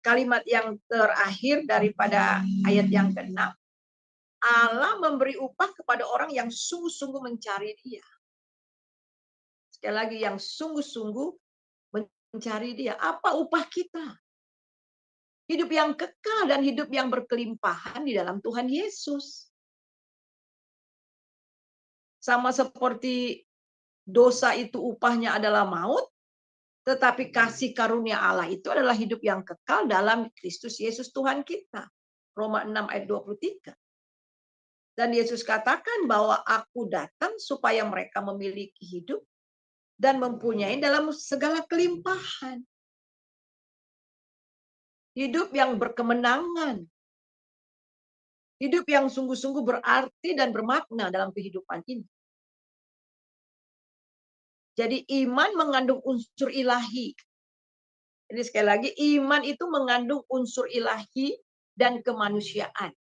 kalimat yang terakhir daripada ayat yang ke-6, Allah memberi upah kepada orang yang sungguh-sungguh mencari Dia. Sekali lagi, yang sungguh-sungguh mencari Dia. Apa upah kita? Hidup yang kekal dan hidup yang berkelimpahan di dalam Tuhan Yesus. Sama seperti dosa itu upahnya adalah maut, tetapi kasih karunia Allah itu adalah hidup yang kekal dalam Kristus Yesus Tuhan kita. Roma 6 ayat 23. Dan Yesus katakan bahwa aku datang supaya mereka memiliki hidup dan mempunyai dalam segala kelimpahan. Hidup yang berkemenangan. Hidup yang sungguh-sungguh berarti dan bermakna dalam kehidupan ini. Jadi iman mengandung unsur ilahi. Jadi sekali lagi, iman itu mengandung unsur ilahi dan kemanusiaan.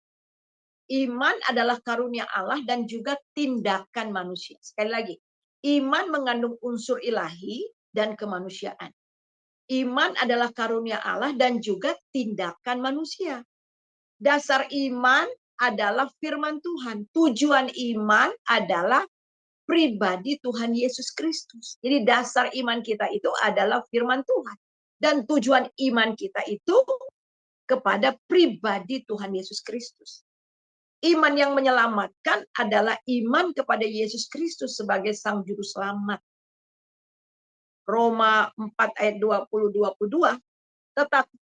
Iman adalah karunia Allah dan juga tindakan manusia. Sekali lagi, iman mengandung unsur ilahi dan kemanusiaan. Iman adalah karunia Allah dan juga tindakan manusia. Dasar iman adalah firman Tuhan. Tujuan iman adalah pribadi Tuhan Yesus Kristus. Jadi dasar iman kita itu adalah firman Tuhan. Dan tujuan iman kita itu kepada pribadi Tuhan Yesus Kristus. Iman yang menyelamatkan adalah iman kepada Yesus Kristus sebagai Sang Juru Selamat. Roma 4 ayat 20-22.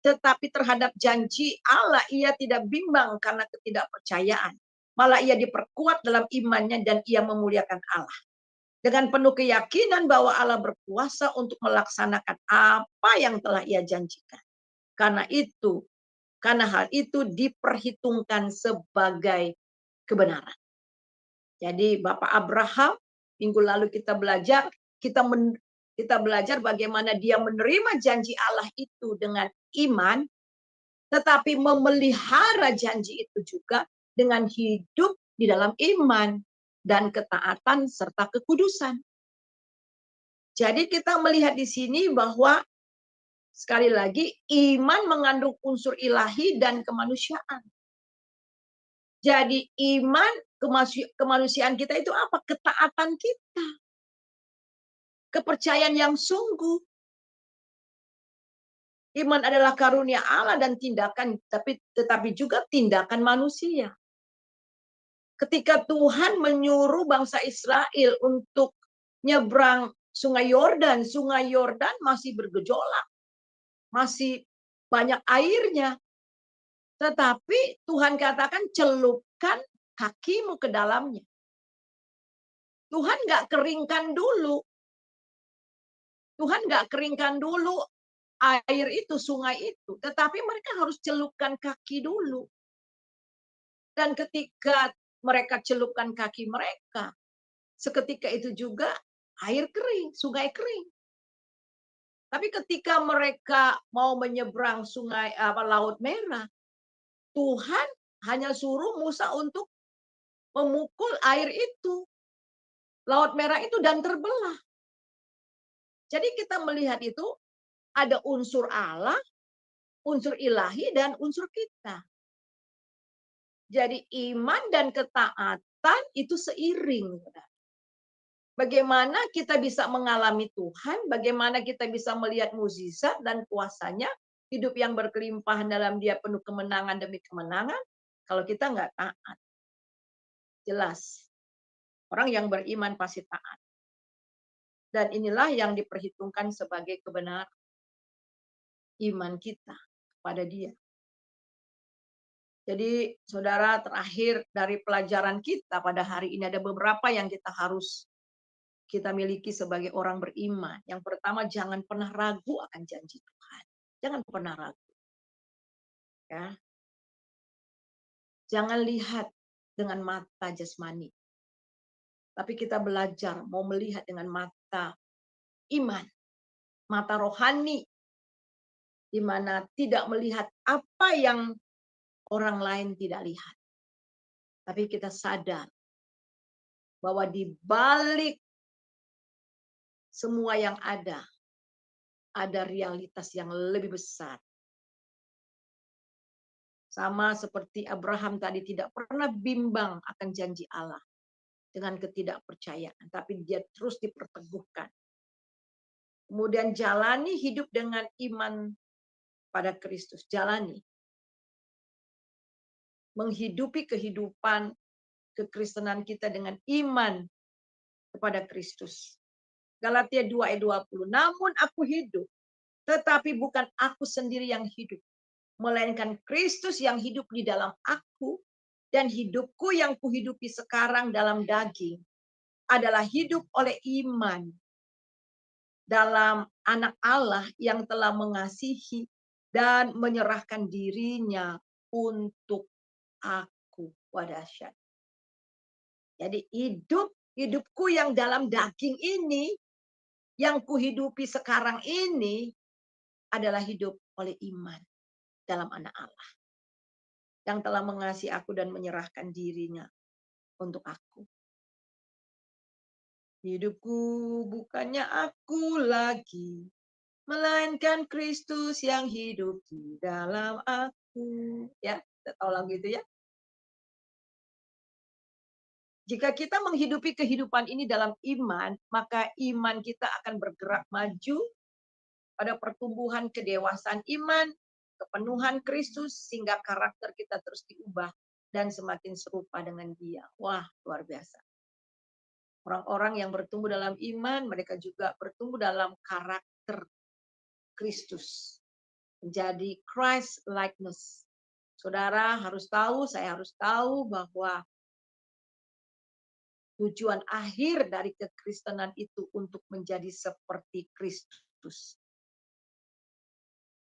Tetapi terhadap janji Allah ia tidak bimbang karena ketidakpercayaan. Malah ia diperkuat dalam imannya dan ia memuliakan Allah. Dengan penuh keyakinan bahwa Allah berkuasa untuk melaksanakan apa yang telah ia janjikan. Karena hal itu diperhitungkan sebagai kebenaran. Jadi Bapak Abraham, minggu lalu kita belajar bagaimana dia menerima janji Allah itu dengan iman, tetapi memelihara janji itu juga dengan hidup di dalam iman dan ketaatan serta kekudusan. Jadi kita melihat di sini bahwa sekali lagi iman mengandung unsur ilahi dan kemanusiaan. Jadi iman kemanusiaan kita itu apa? Ketaatan kita. Kepercayaan yang sungguh. Iman adalah karunia Allah dan tindakan, tetapi juga tindakan manusia. Ketika Tuhan menyuruh bangsa Israel untuk nyebrang Sungai Yordan masih bergejolak, masih banyak airnya. Tetapi Tuhan katakan celupkan kakimu ke dalamnya. Tuhan nggak keringkan dulu. Tuhan nggak keringkan dulu air itu, sungai itu. Tetapi mereka harus celupkan kaki dulu. Dan ketika mereka celupkan kaki mereka, seketika itu juga air kering, sungai kering. Tapi ketika mereka mau menyeberang Laut Merah, Tuhan hanya suruh Musa untuk memukul air itu, Laut Merah itu, dan terbelah. Jadi kita melihat itu ada unsur Allah, unsur ilahi, dan unsur kita. Jadi iman dan ketaatan itu seiring. Bagaimana kita bisa mengalami Tuhan, bagaimana kita bisa melihat mukjizat dan kuasanya, hidup yang berkelimpahan dalam Dia penuh kemenangan demi kemenangan, kalau kita nggak taat. Jelas, orang yang beriman pasti taat. Dan inilah yang diperhitungkan sebagai kebenaran iman kita kepada Dia. Jadi saudara, terakhir dari pelajaran kita pada hari ini ada beberapa yang kita miliki sebagai orang beriman. Yang pertama, jangan pernah ragu akan janji Tuhan. Jangan pernah ragu. Ya. Jangan lihat dengan mata jasmani. Tapi kita belajar mau melihat dengan mata iman, mata rohani, di mana tidak melihat apa yang orang lain tidak lihat. Tapi kita sadar bahwa di balik semua yang ada realitas yang lebih besar. Sama seperti Abraham tadi tidak pernah bimbang akan janji Allah dengan ketidakpercayaan, tapi dia terus diperteguhkan. Kemudian jalani hidup dengan iman pada Kristus, jalani. Menghidupi kehidupan kekristenan kita dengan iman kepada Kristus. Galatia 2 ayat 20. Namun aku hidup, tetapi bukan aku sendiri yang hidup, melainkan Kristus yang hidup di dalam aku, dan hidupku yang kuhidupi sekarang dalam daging adalah hidup oleh iman dalam Anak Allah yang telah mengasihi dan menyerahkan dirinya untuk aku. Dahsyat. Jadi hidupku yang dalam daging ini, yang kuhidupi sekarang ini, adalah hidup oleh iman dalam Anak Allah yang telah mengasihi aku dan menyerahkan dirinya untuk aku. Hidupku bukannya aku lagi, melainkan Kristus yang hidup di dalam aku. Ya, kita tahu lagu itu ya. Jika kita menghidupi kehidupan ini dalam iman, maka iman kita akan bergerak maju pada pertumbuhan kedewasaan iman, kepenuhan Kristus, sehingga karakter kita terus diubah dan semakin serupa dengan Dia. Wah, luar biasa. Orang-orang yang bertumbuh dalam iman, mereka juga bertumbuh dalam karakter Kristus. Menjadi Christ likeness. Saudara harus tahu, saya harus tahu bahwa tujuan akhir dari kekristenan itu untuk menjadi seperti Kristus.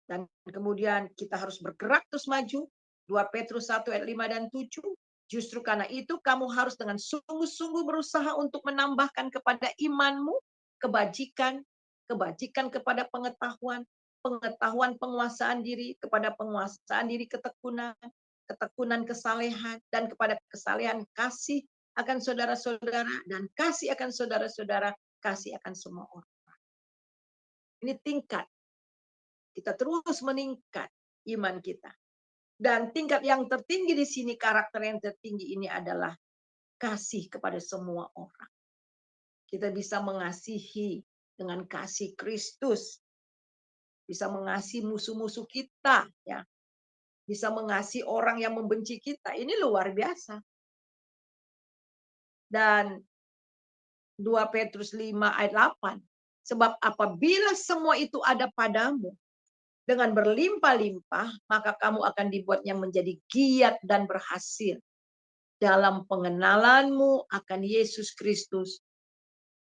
Dan kemudian kita harus bergerak terus maju. 2 Petrus 1 ayat 5 dan 7. Justru karena itu kamu harus dengan sungguh-sungguh berusaha untuk menambahkan kepada imanmu kebajikan kepada pengetahuan, pengetahuan penguasaan diri, kepada penguasaan diri ketekunan, ketekunan kesalehan, dan kepada kesalehan kasih akan saudara-saudara, dan kasih akan saudara-saudara, kasih akan semua orang. Ini tingkat. Kita terus meningkat iman kita. Dan tingkat yang tertinggi di sini, karakter yang tertinggi ini adalah kasih kepada semua orang. Kita bisa mengasihi dengan kasih Kristus. Bisa mengasihi musuh-musuh kita, ya. Bisa mengasihi orang yang membenci kita. Ini luar biasa. Dan 2 Petrus 5 ayat 8. Sebab apabila semua itu ada padamu dengan berlimpah-limpah, maka kamu akan dibuatnya menjadi giat dan berhasil dalam pengenalanmu akan Yesus Kristus,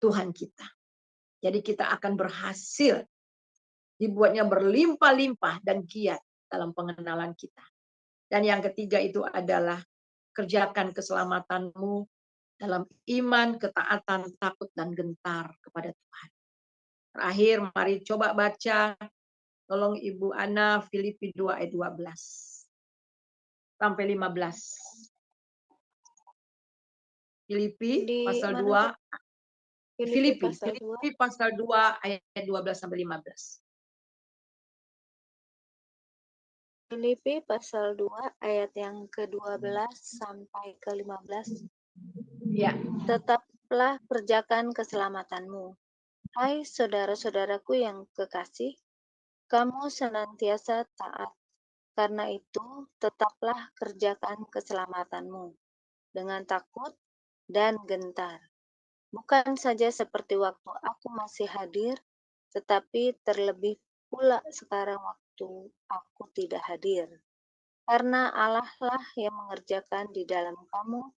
Tuhan kita. Jadi kita akan berhasil, dibuatnya berlimpah-limpah dan giat dalam pengenalan kita. Dan yang ketiga itu adalah kerjakan keselamatanmu dalam iman, ketaatan, takut, dan gentar kepada Tuhan. Terakhir, mari coba baca, tolong Ibu Ana, Filipi 2 ayat 12 sampai 15. Filipi pasal 2. Filipi pasal 2 ayat 12 sampai 15. Filipi pasal 2 ayat yang ke-12 sampai ke-15. Ya. Tetaplah kerjakan keselamatanmu. Hai saudara-saudaraku yang kekasih, kamu senantiasa taat. Karena itu, tetaplah kerjakan keselamatanmu dengan takut dan gentar. Bukan saja seperti waktu aku masih hadir, tetapi terlebih pula sekarang waktu aku tidak hadir. Karena Allah lah yang mengerjakan di dalam kamu,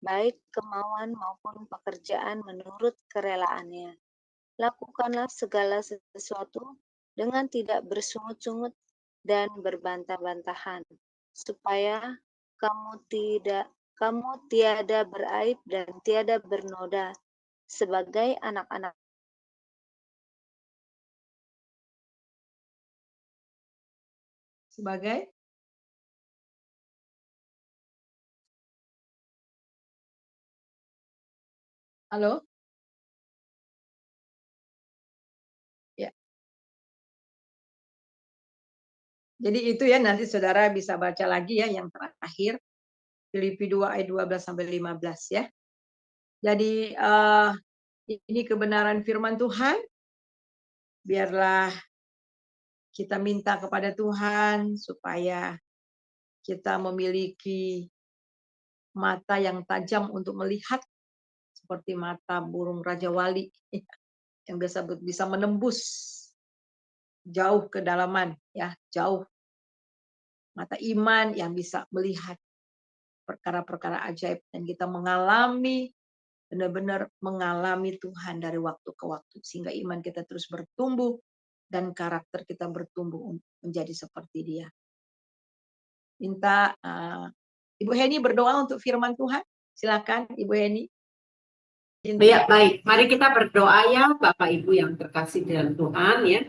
baik kemauan maupun pekerjaan menurut kerelaannya. Lakukanlah segala sesuatu dengan tidak bersungut-sungut dan berbantah-bantahan, supaya kamu tiada beraib dan tiada bernoda sebagai anak-anak sebagai halo. Ya. Jadi itu ya, nanti saudara bisa baca lagi ya yang terakhir, Filipi 2 ayat 12 sampai 15 ya. Jadi ini kebenaran firman Tuhan. Biarlah kita minta kepada Tuhan supaya kita memiliki mata yang tajam untuk melihat, seperti mata burung Raja Wali yang bisa menembus jauh kedalaman, ya, jauh. Mata iman yang bisa melihat perkara-perkara ajaib, dan kita mengalami, benar-benar mengalami Tuhan dari waktu ke waktu, sehingga iman kita terus bertumbuh dan karakter kita bertumbuh menjadi seperti Dia. Minta Ibu Heni berdoa untuk firman Tuhan. Silakan Ibu Heni. Ya, baik. Mari kita berdoa ya Bapak Ibu yang terkasih dalam Tuhan ya.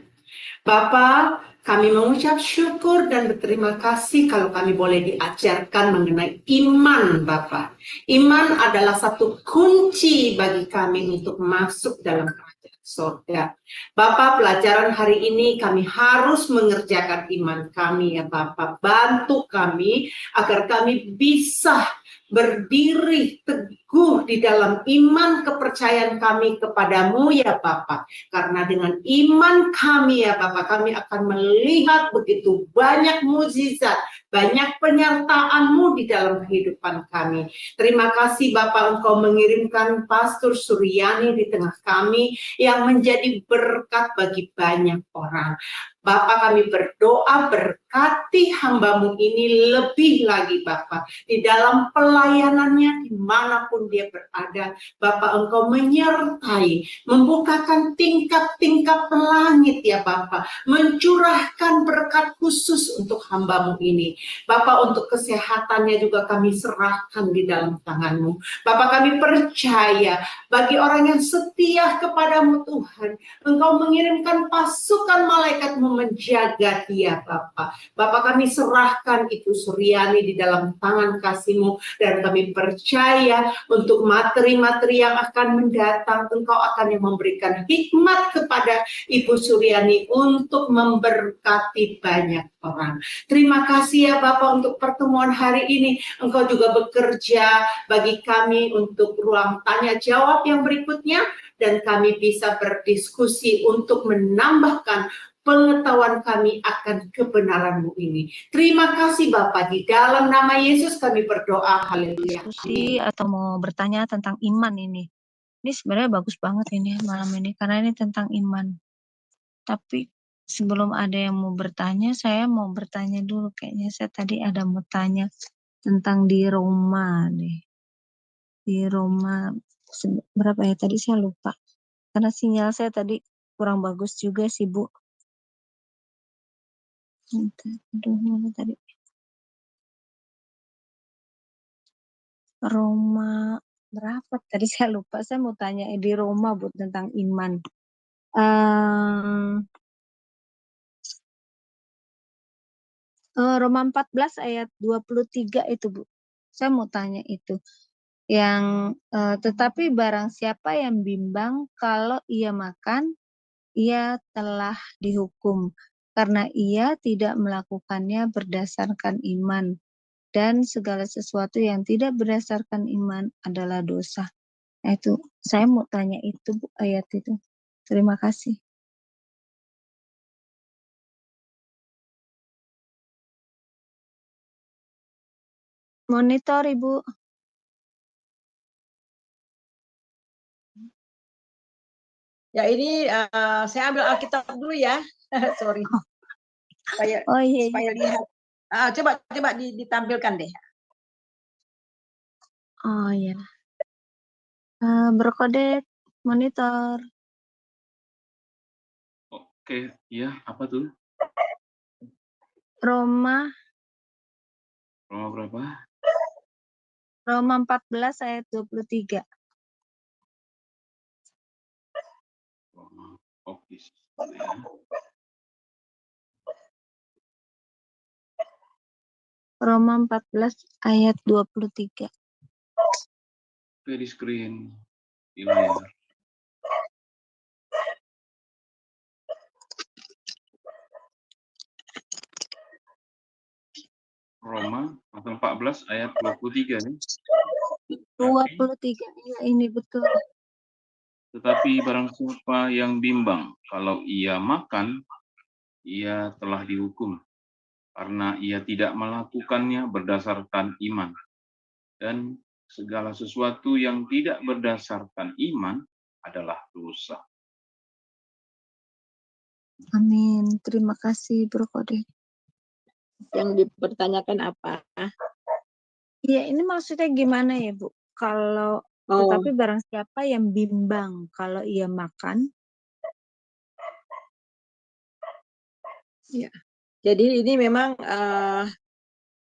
Bapak, kami mengucap syukur dan berterima kasih kalau kami boleh diajarkan mengenai iman Bapak. Iman adalah satu kunci bagi kami untuk masuk dalam kerajaan surga. Bapak, pelajaran hari ini kami harus mengerjakan iman kami ya Bapak. Bantu kami agar kami bisa berdiri teguh di dalam iman kepercayaan kami kepadamu ya Bapak. Karena dengan iman kami ya Bapak, kami akan melihat begitu banyak mukjizat, banyak penyertaan-Mu di dalam kehidupan kami. Terima kasih Bapak, Engkau mengirimkan Pastor Suryani di tengah kami yang menjadi berkat bagi banyak orang. Bapak, kami berdoa berkati hamba-Mu ini lebih lagi Bapak. Di dalam pelayanannya dimanapun dia berada, Bapak Engkau menyertai, membukakan tingkap-tingkap langit ya Bapak. Mencurahkan berkat khusus untuk hamba-Mu ini. Bapak, untuk kesehatannya juga kami serahkan di dalam tangan-Mu. Bapak, kami percaya bagi orang yang setia kepadamu Tuhan, Engkau mengirimkan pasukan malaikat-Mu menjaga dia Bapa. Bapa, kami serahkan Ibu Suryani di dalam tangan kasih-Mu, dan kami percaya untuk materi-materi yang akan mendatang, Engkau akan yang memberikan hikmat kepada Ibu Suryani untuk memberkati banyak orang. Terima kasih ya Bapak untuk pertemuan hari ini. Engkau juga bekerja bagi kami untuk ruang tanya jawab yang berikutnya, dan kami bisa berdiskusi untuk menambahkan pengetahuan kami akan kebenaran-Mu ini. Terima kasih Bapak, di dalam nama Yesus kami berdoa. Haleluya. Diskusi atau mau bertanya tentang iman ini. Ini sebenarnya bagus banget ini malam ini, karena ini tentang iman. Tapi sebelum ada yang mau bertanya, saya mau bertanya dulu. Kayaknya saya tadi ada mau tanya tentang di Roma nih. Di Roma berapa ya tadi, saya lupa. Karena sinyal saya tadi kurang bagus juga sih, Bu. Aduh, mana tadi? Roma berapa? Tadi saya lupa. Saya mau tanya di Roma, Bu, tentang iman. Roma 14 ayat 23 itu, Bu. Saya mau tanya itu. Yang tetapi barang siapa yang bimbang kalau ia makan, ia telah dihukum karena ia tidak melakukannya berdasarkan iman, dan segala sesuatu yang tidak berdasarkan iman adalah dosa. Nah, itu saya mau tanya itu, Bu, ayat itu. Terima kasih. Monitor, Ibu. Ya ini saya ambil Alkitab dulu ya. Sorry. Supaya iya. supaya lihat. Coba ditampilkan deh. Oh iya. Berkode monitor. Oke, iya, apa tuh? Roma berapa? Roma 14 ayat 23. Oke, ya. Roma 14 ayat 23. Oke, di screen, di layar. Roma pasal 14 ayat 23 nih. 23 ya, ini betul. Tetapi barang siapa yang bimbang kalau ia makan, ia telah dihukum karena ia tidak melakukannya berdasarkan iman. Dan segala sesuatu yang tidak berdasarkan iman adalah dosa. Amin. Terima kasih, Bro Kode. Yang dipertanyakan apa? Iya, ini maksudnya gimana ya, Bu? Kalau tetapi barang siapa yang bimbang kalau ia makan. Ya. Jadi ini memang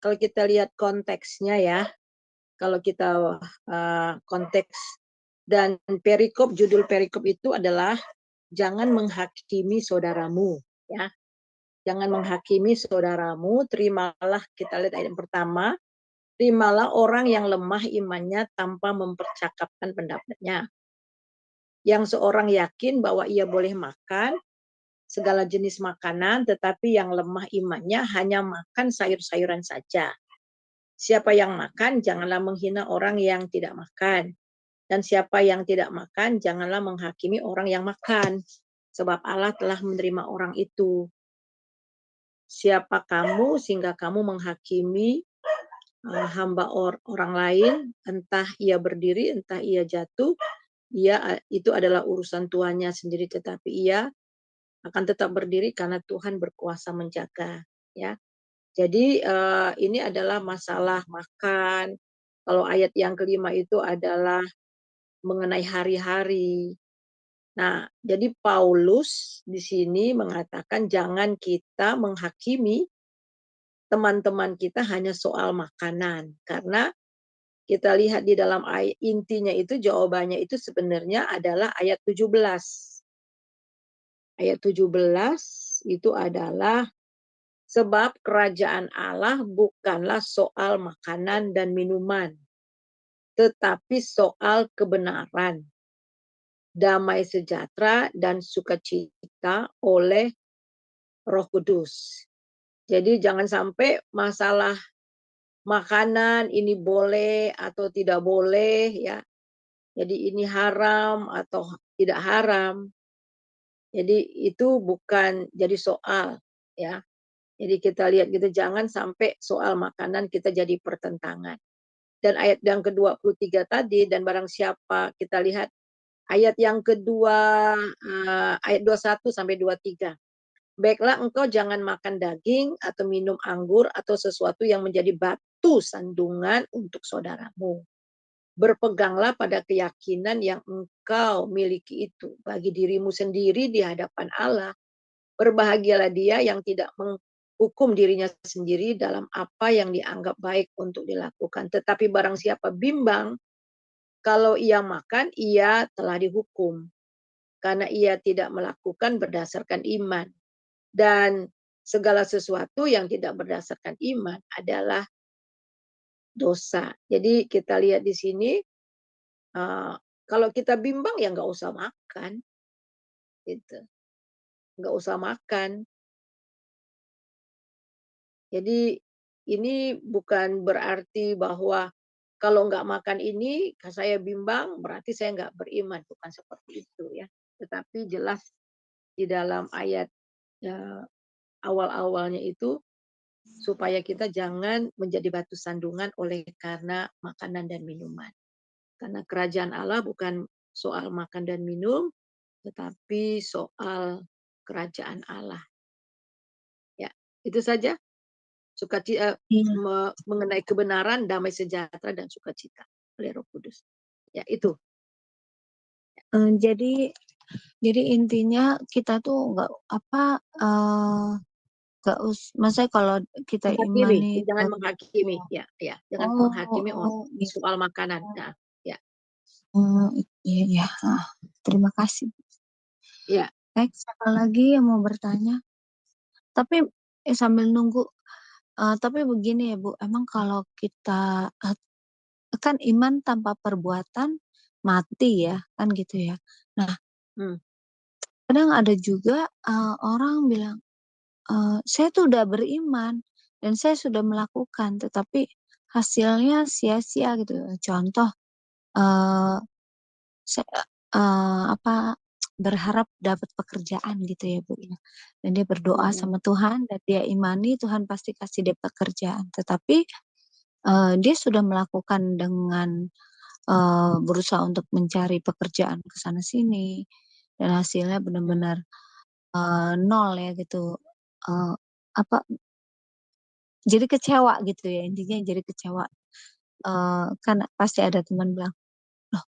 kalau kita lihat konteksnya ya, kalau kita konteks dan perikop, judul perikop itu adalah jangan menghakimi saudaramu, ya. Jangan menghakimi saudaramu, terimalah, kita lihat ayat yang pertama, terimalah orang yang lemah imannya tanpa mempercakapkan pendapatnya. Yang seorang yakin bahwa ia boleh makan segala jenis makanan, tetapi yang lemah imannya hanya makan sayur-sayuran saja. Siapa yang makan, janganlah menghina orang yang tidak makan. Dan siapa yang tidak makan, janganlah menghakimi orang yang makan. Sebab Allah telah menerima orang itu. Siapa kamu sehingga kamu menghakimi hamba orang lain, entah ia berdiri, entah ia jatuh, itu adalah urusan tuannya sendiri, tetapi ia akan tetap berdiri karena Tuhan berkuasa menjaga, ya. Jadi ini adalah masalah makan. Kalau ayat yang kelima itu adalah mengenai hari-hari. Nah, jadi Paulus di sini mengatakan jangan kita menghakimi teman-teman kita hanya soal makanan, karena kita lihat di dalam ayat intinya itu, jawabannya itu sebenarnya adalah ayat 17. Ayat 17 itu adalah sebab kerajaan Allah bukanlah soal makanan dan minuman, tetapi soal kebenaran, damai sejahtera, dan sukacita oleh Roh Kudus. Jadi jangan sampai masalah makanan ini boleh atau tidak boleh ya. Jadi ini haram atau tidak haram. Jadi itu bukan jadi soal ya. Jadi kita lihat gitu jangan sampai soal makanan kita jadi pertentangan. Dan ayat yang ke-23 tadi dan barang siapa kita lihat ayat yang kedua ayat 21 sampai 23. Baiklah engkau jangan makan daging atau minum anggur atau sesuatu yang menjadi batu sandungan untuk saudaramu. Berpeganglah pada keyakinan yang engkau miliki itu bagi dirimu sendiri di hadapan Allah. Berbahagialah dia yang tidak menghukum dirinya sendiri dalam apa yang dianggap baik untuk dilakukan. Tetapi barang siapa bimbang, kalau ia makan, ia telah dihukum. Karena ia tidak melakukan berdasarkan iman. Dan segala sesuatu yang tidak berdasarkan iman adalah dosa. Jadi kita lihat di sini, kalau kita bimbang ya nggak usah makan, gitu. Nggak usah makan. Jadi ini bukan berarti bahwa kalau nggak makan ini, saya bimbang berarti saya nggak beriman, bukan seperti itu ya. Tetapi jelas di dalam ayat awal-awalnya itu supaya kita jangan menjadi batu sandungan oleh karena makanan dan minuman. Karena kerajaan Allah bukan soal makan dan minum, tetapi soal kerajaan Allah. Ya, itu saja. Sukacita Iya. mengenai kebenaran, damai sejahtera dan sukacita oleh Roh Kudus. Ya, itu. Jadi intinya kita tuh maksudnya kalau kita Menghakimi, imani jangan menghakimi. Ya, ya, jangan menghakimi gitu. soal makanan. Nah, ya. Iya, iya. Terima kasih. Ya. Baik, siapa lagi yang mau bertanya? Tapi sambil nunggu, tapi begini ya Bu, emang kalau kita kan iman tanpa perbuatan mati ya, kan gitu ya. Nah, Hmm. kadang ada juga orang bilang, saya tuh udah beriman dan saya sudah melakukan, tetapi hasilnya sia-sia gitu. Contoh, eh, saya berharap dapat pekerjaan gitu ya Bu ya. Dan dia berdoa sama Tuhan dan dia imani Tuhan pasti kasih dia pekerjaan. Tetapi dia sudah melakukan dengan berusaha untuk mencari pekerjaan ke sana sini dan hasilnya benar-benar nol ya gitu. Eh, apa jadi kecewa gitu ya, intinya jadi kecewa. Kan pasti ada teman bilang, loh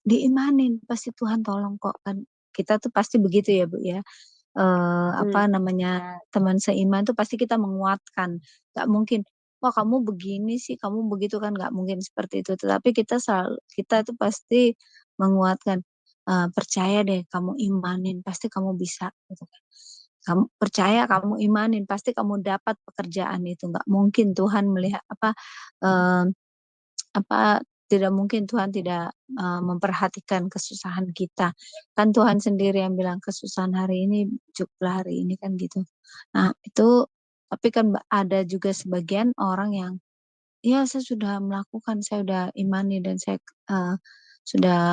diimanin pasti Tuhan tolong kok, kan kita tuh pasti begitu ya Bu ya. Teman seiman tuh pasti kita menguatkan, nggak mungkin wah kamu begini sih, kamu begitu, kan nggak mungkin seperti itu. Tetapi kita tuh pasti menguatkan, percaya deh, kamu imanin pasti kamu bisa gitu kan. Kamu percaya, kamu imanin pasti kamu dapat pekerjaan itu. Nggak mungkin Tuhan melihat eh, tidak mungkin Tuhan tidak memperhatikan kesusahan kita. Kan Tuhan sendiri yang bilang kesusahan hari ini cukuplah hari ini, kan gitu. Nah, itu tapi kan ada juga sebagian orang yang ya saya sudah melakukan, saya sudah imani dan saya sudah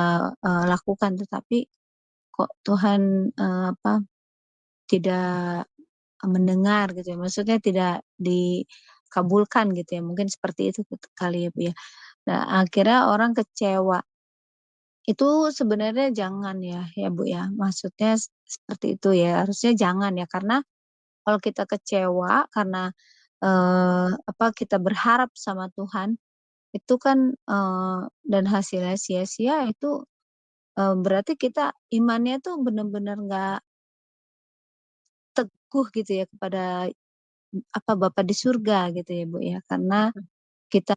lakukan, tetapi kok Tuhan tidak mendengar gitu ya. Maksudnya tidak dikabulkan gitu ya. Mungkin seperti itu kali ya Bu ya. Nah, akhirnya orang kecewa. Itu sebenarnya jangan ya Bu ya. Maksudnya seperti itu ya. Harusnya jangan ya, karena kalau kita kecewa karena kita berharap sama Tuhan, itu kan dan hasilnya sia-sia, itu berarti kita imannya tuh benar-benar nggak teguh gitu ya kepada Bapa di surga gitu ya Bu ya. Karena kita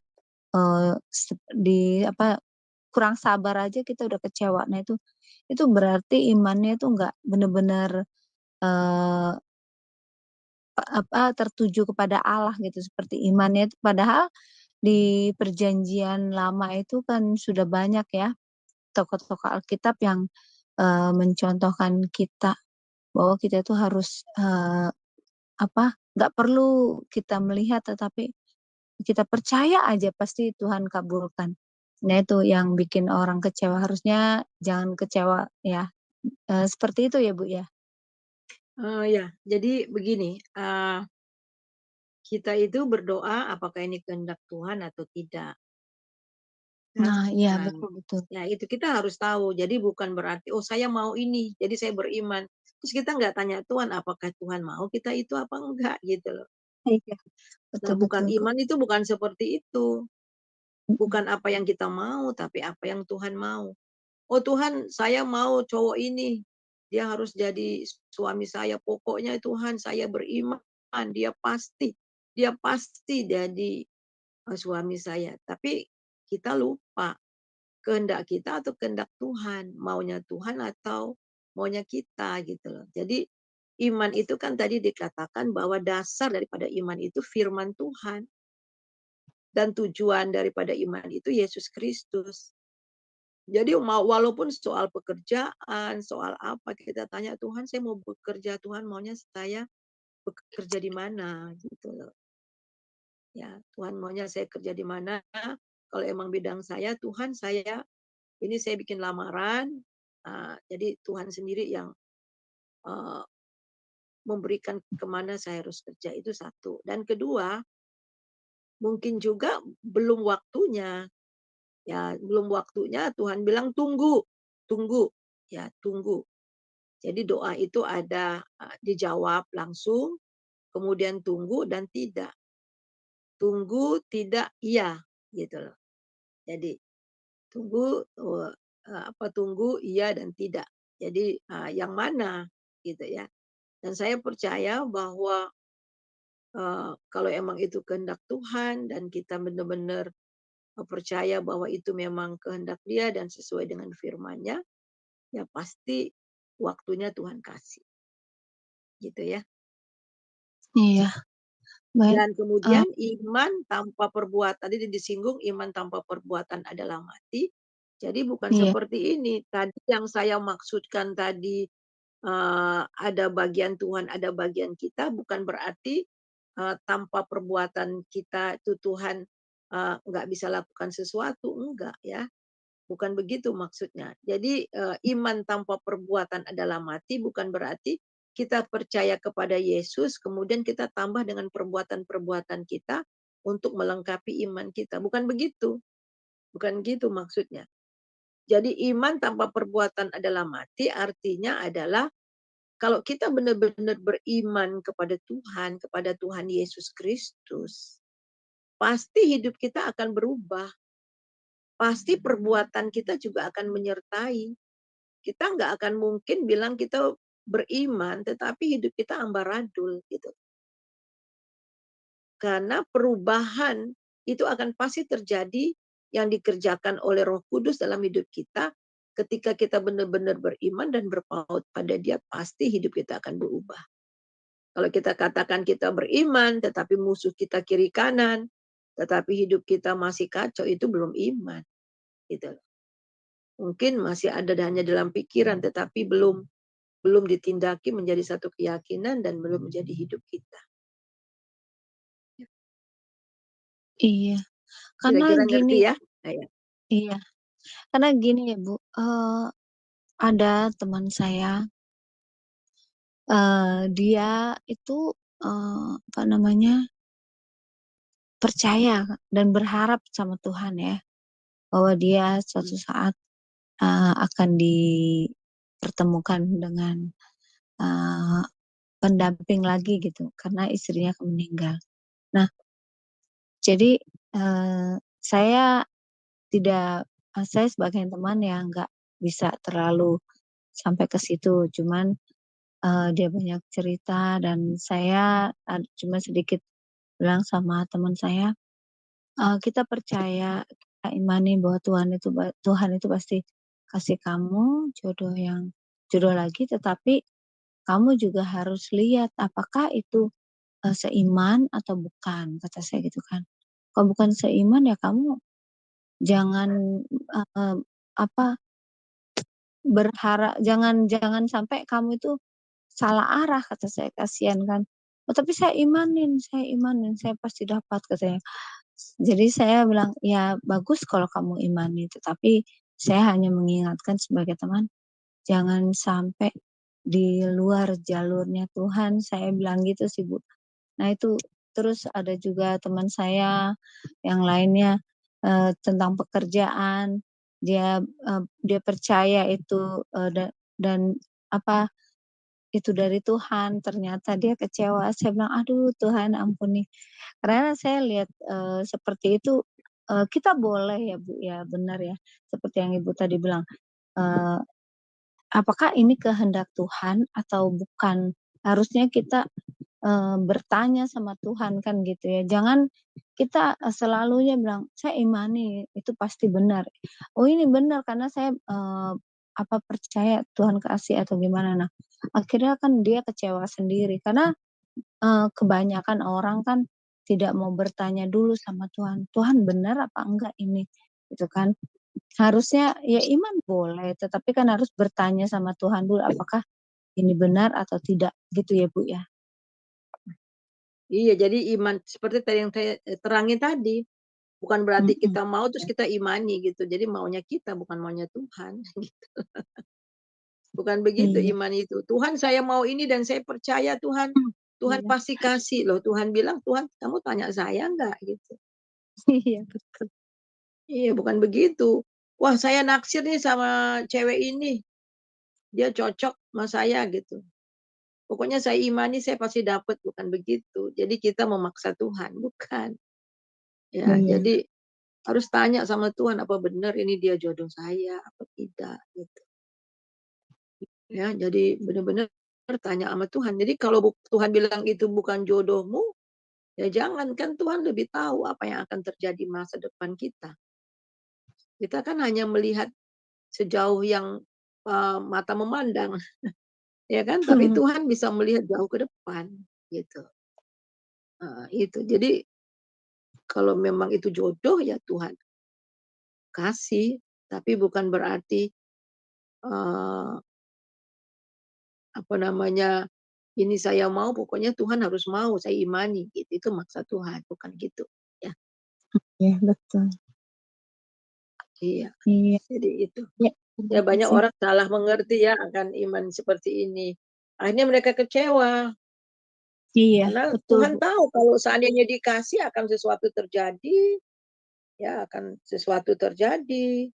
kurang sabar aja kita udah kecewa. Nah itu berarti imannya tuh nggak bener-bener eh, tertuju kepada Allah gitu seperti imannya itu, padahal di perjanjian lama itu kan sudah banyak ya tokoh-tokoh Alkitab yang mencontohkan kita bahwa kita itu harus nggak perlu kita melihat, tetapi kita percaya aja pasti Tuhan kabulkan. Nah itu yang bikin orang kecewa, harusnya jangan kecewa ya. Seperti itu ya Bu ya. Ya, jadi begini, kita itu berdoa apakah ini kehendak Tuhan atau tidak. Kan? Nah iya Nah, betul-betul. ya itu kita harus tahu. Jadi bukan berarti, oh saya mau ini, jadi saya beriman. Terus kita nggak tanya Tuhan, apakah Tuhan mau kita itu apa enggak gitu loh. Iya Nah, bukan betul-betul Bu. iman itu bukan seperti itu. Mm-mm. Bukan apa yang kita mau, tapi apa yang Tuhan mau. Oh Tuhan, saya mau cowok ini. Dia harus jadi suami saya. Pokoknya Tuhan, saya beriman. Dia pasti jadi suami saya. Tapi kita lupa kehendak kita atau kehendak Tuhan, maunya Tuhan atau maunya kita gitu loh. Jadi iman itu kan tadi dikatakan bahwa dasar daripada iman itu firman Tuhan, dan tujuan daripada iman itu Yesus Kristus. Jadi walaupun soal pekerjaan, soal apa kita tanya Tuhan, saya mau bekerja, Tuhan maunya saya bekerja di mana gitu loh. Ya, Tuhan maunya saya kerja di mana? Kalau emang bidang saya, Tuhan saya bikin lamaran, jadi Tuhan sendiri yang memberikan kemana saya harus kerja, itu satu. Dan kedua, mungkin juga belum waktunya. Ya, belum waktunya Tuhan bilang tunggu, tunggu, ya tunggu. Jadi doa itu ada dijawab langsung, kemudian tunggu dan tidak. Tunggu, tidak, iya, gitu loh. Jadi tunggu, tunggu, iya dan tidak. Jadi yang mana, gitu ya. Dan saya percaya bahwa kalau emang itu kehendak Tuhan dan kita benar-benar percaya bahwa itu memang kehendak Dia dan sesuai dengan firman-Nya, ya pasti waktunya Tuhan kasih. Gitu ya. Iya baik. Dan kemudian iman tanpa perbuatan, tadi disinggung iman tanpa perbuatan adalah mati. Jadi bukan Iya seperti ini. Tadi yang saya maksudkan tadi, ada bagian Tuhan, ada bagian kita, bukan berarti tanpa perbuatan kita itu Tuhan nggak bisa lakukan sesuatu, enggak ya. Bukan begitu maksudnya. Jadi iman tanpa perbuatan adalah mati, bukan berarti kita percaya kepada Yesus, kemudian kita tambah dengan perbuatan-perbuatan kita untuk melengkapi iman kita. Bukan begitu. Bukan gitu maksudnya. Jadi iman tanpa perbuatan adalah mati, artinya adalah kalau kita benar-benar beriman kepada Tuhan Yesus Kristus, pasti hidup kita akan berubah. Pasti perbuatan kita juga akan menyertai. Kita nggak akan mungkin bilang kita beriman, tetapi hidup kita ambaradul gitu. Karena perubahan itu akan pasti terjadi yang dikerjakan oleh Roh Kudus dalam hidup kita. Ketika kita benar-benar beriman dan berpaut pada Dia, pasti hidup kita akan berubah. Kalau kita katakan kita beriman, tetapi musuh kita kiri kanan, tetapi hidup kita masih kacau, itu belum iman. Gitu. Mungkin masih ada hanya dalam pikiran, tetapi belum ditindaki menjadi satu keyakinan dan belum menjadi hidup kita. iya. Karena Kira-kira ngerti gini, ya? Ya. iya. Karena gini ya Bu, ada teman saya, dia itu percaya dan berharap sama Tuhan ya, bahwa dia suatu saat akan dipertemukan dengan uh, pendamping lagi gitu, karena istrinya akan meninggal. Nah, jadi saya sebagai teman yang nggak bisa terlalu sampai ke situ, cuman dia banyak cerita dan saya cuma sedikit bilang sama teman saya, kita percaya, kita imani bahwa Tuhan itu pasti kasih kamu jodoh lagi, tetapi kamu juga harus lihat apakah itu seiman atau bukan, kata saya gitu kan. Kalau bukan seiman ya kamu jangan apa jangan sampai kamu itu salah arah, kata saya, kasihan kan. Oh, tapi saya imanin, saya pasti dapat, katanya. Jadi saya bilang, ya bagus kalau kamu imani, tetapi saya hanya mengingatkan sebagai teman, jangan sampai di luar jalurnya Tuhan, saya bilang gitu sih Bu. Nah itu, terus ada juga teman saya yang lainnya tentang pekerjaan, dia percaya itu dan apa itu dari Tuhan, ternyata dia kecewa. Saya bilang, aduh Tuhan ampuni. Karena saya lihat seperti itu, kita boleh ya Bu ya, benar ya, seperti yang Ibu tadi bilang, eee, apakah ini kehendak Tuhan atau bukan? Harusnya kita bertanya sama Tuhan kan gitu ya. Jangan kita selalunya bilang, "Saya imani itu pasti benar." Oh ini benar karena saya percaya Tuhan kasih atau gimana. Nah, akhirnya kan dia kecewa sendiri karena kebanyakan orang kan tidak mau bertanya dulu sama Tuhan, "Tuhan benar apa enggak ini?" Gitu kan. Harusnya ya iman boleh, tetapi kan harus bertanya sama Tuhan dulu, apakah ini benar atau tidak, gitu ya Bu ya? Iya, jadi iman seperti tadi yang saya terangin tadi, bukan berarti Mhm. kita mau terus kita imani gitu. Jadi maunya kita bukan maunya Tuhan gitu. Bukan begitu Iya. iman itu. Tuhan saya mau ini dan saya percaya Tuhan. Tuhan Iya. pasti kasih loh. Tuhan bilang, Tuhan kamu tanya saya enggak gitu. Iya betul. Iya, bukan begitu. Wah, saya naksir nih sama cewek ini. Dia cocok sama saya gitu. Pokoknya saya imani saya pasti dapat, bukan begitu. Jadi kita memaksa Tuhan, bukan. Ya, Iya. jadi harus tanya sama Tuhan apa benar ini dia jodoh saya apa tidak gitu. Ya, jadi benar-benar tanya sama Tuhan. Jadi kalau Tuhan bilang itu bukan jodohmu, ya jangan, kan Tuhan lebih tahu apa yang akan terjadi masa depan kita. Kita kan hanya melihat sejauh yang mata memandang, ya kan? Tapi Tuhan bisa melihat jauh ke depan, gitu. Itu. Jadi kalau memang itu jodoh ya Tuhan kasih, tapi bukan berarti eh, apa namanya, ini saya mau, pokoknya Tuhan harus mau, saya imani, gitu. Itu maksa Tuhan, bukan gitu. Ya, Iya betul. iya. Iya. Jadi itu. Ya, Ya terima banyak kasih. orang salah mengerti ya akan iman seperti ini. Akhirnya mereka kecewa. Iya, Karena betul Tuhan Bu. tahu kalau seandainya dikasih akan sesuatu terjadi, ya akan sesuatu terjadi.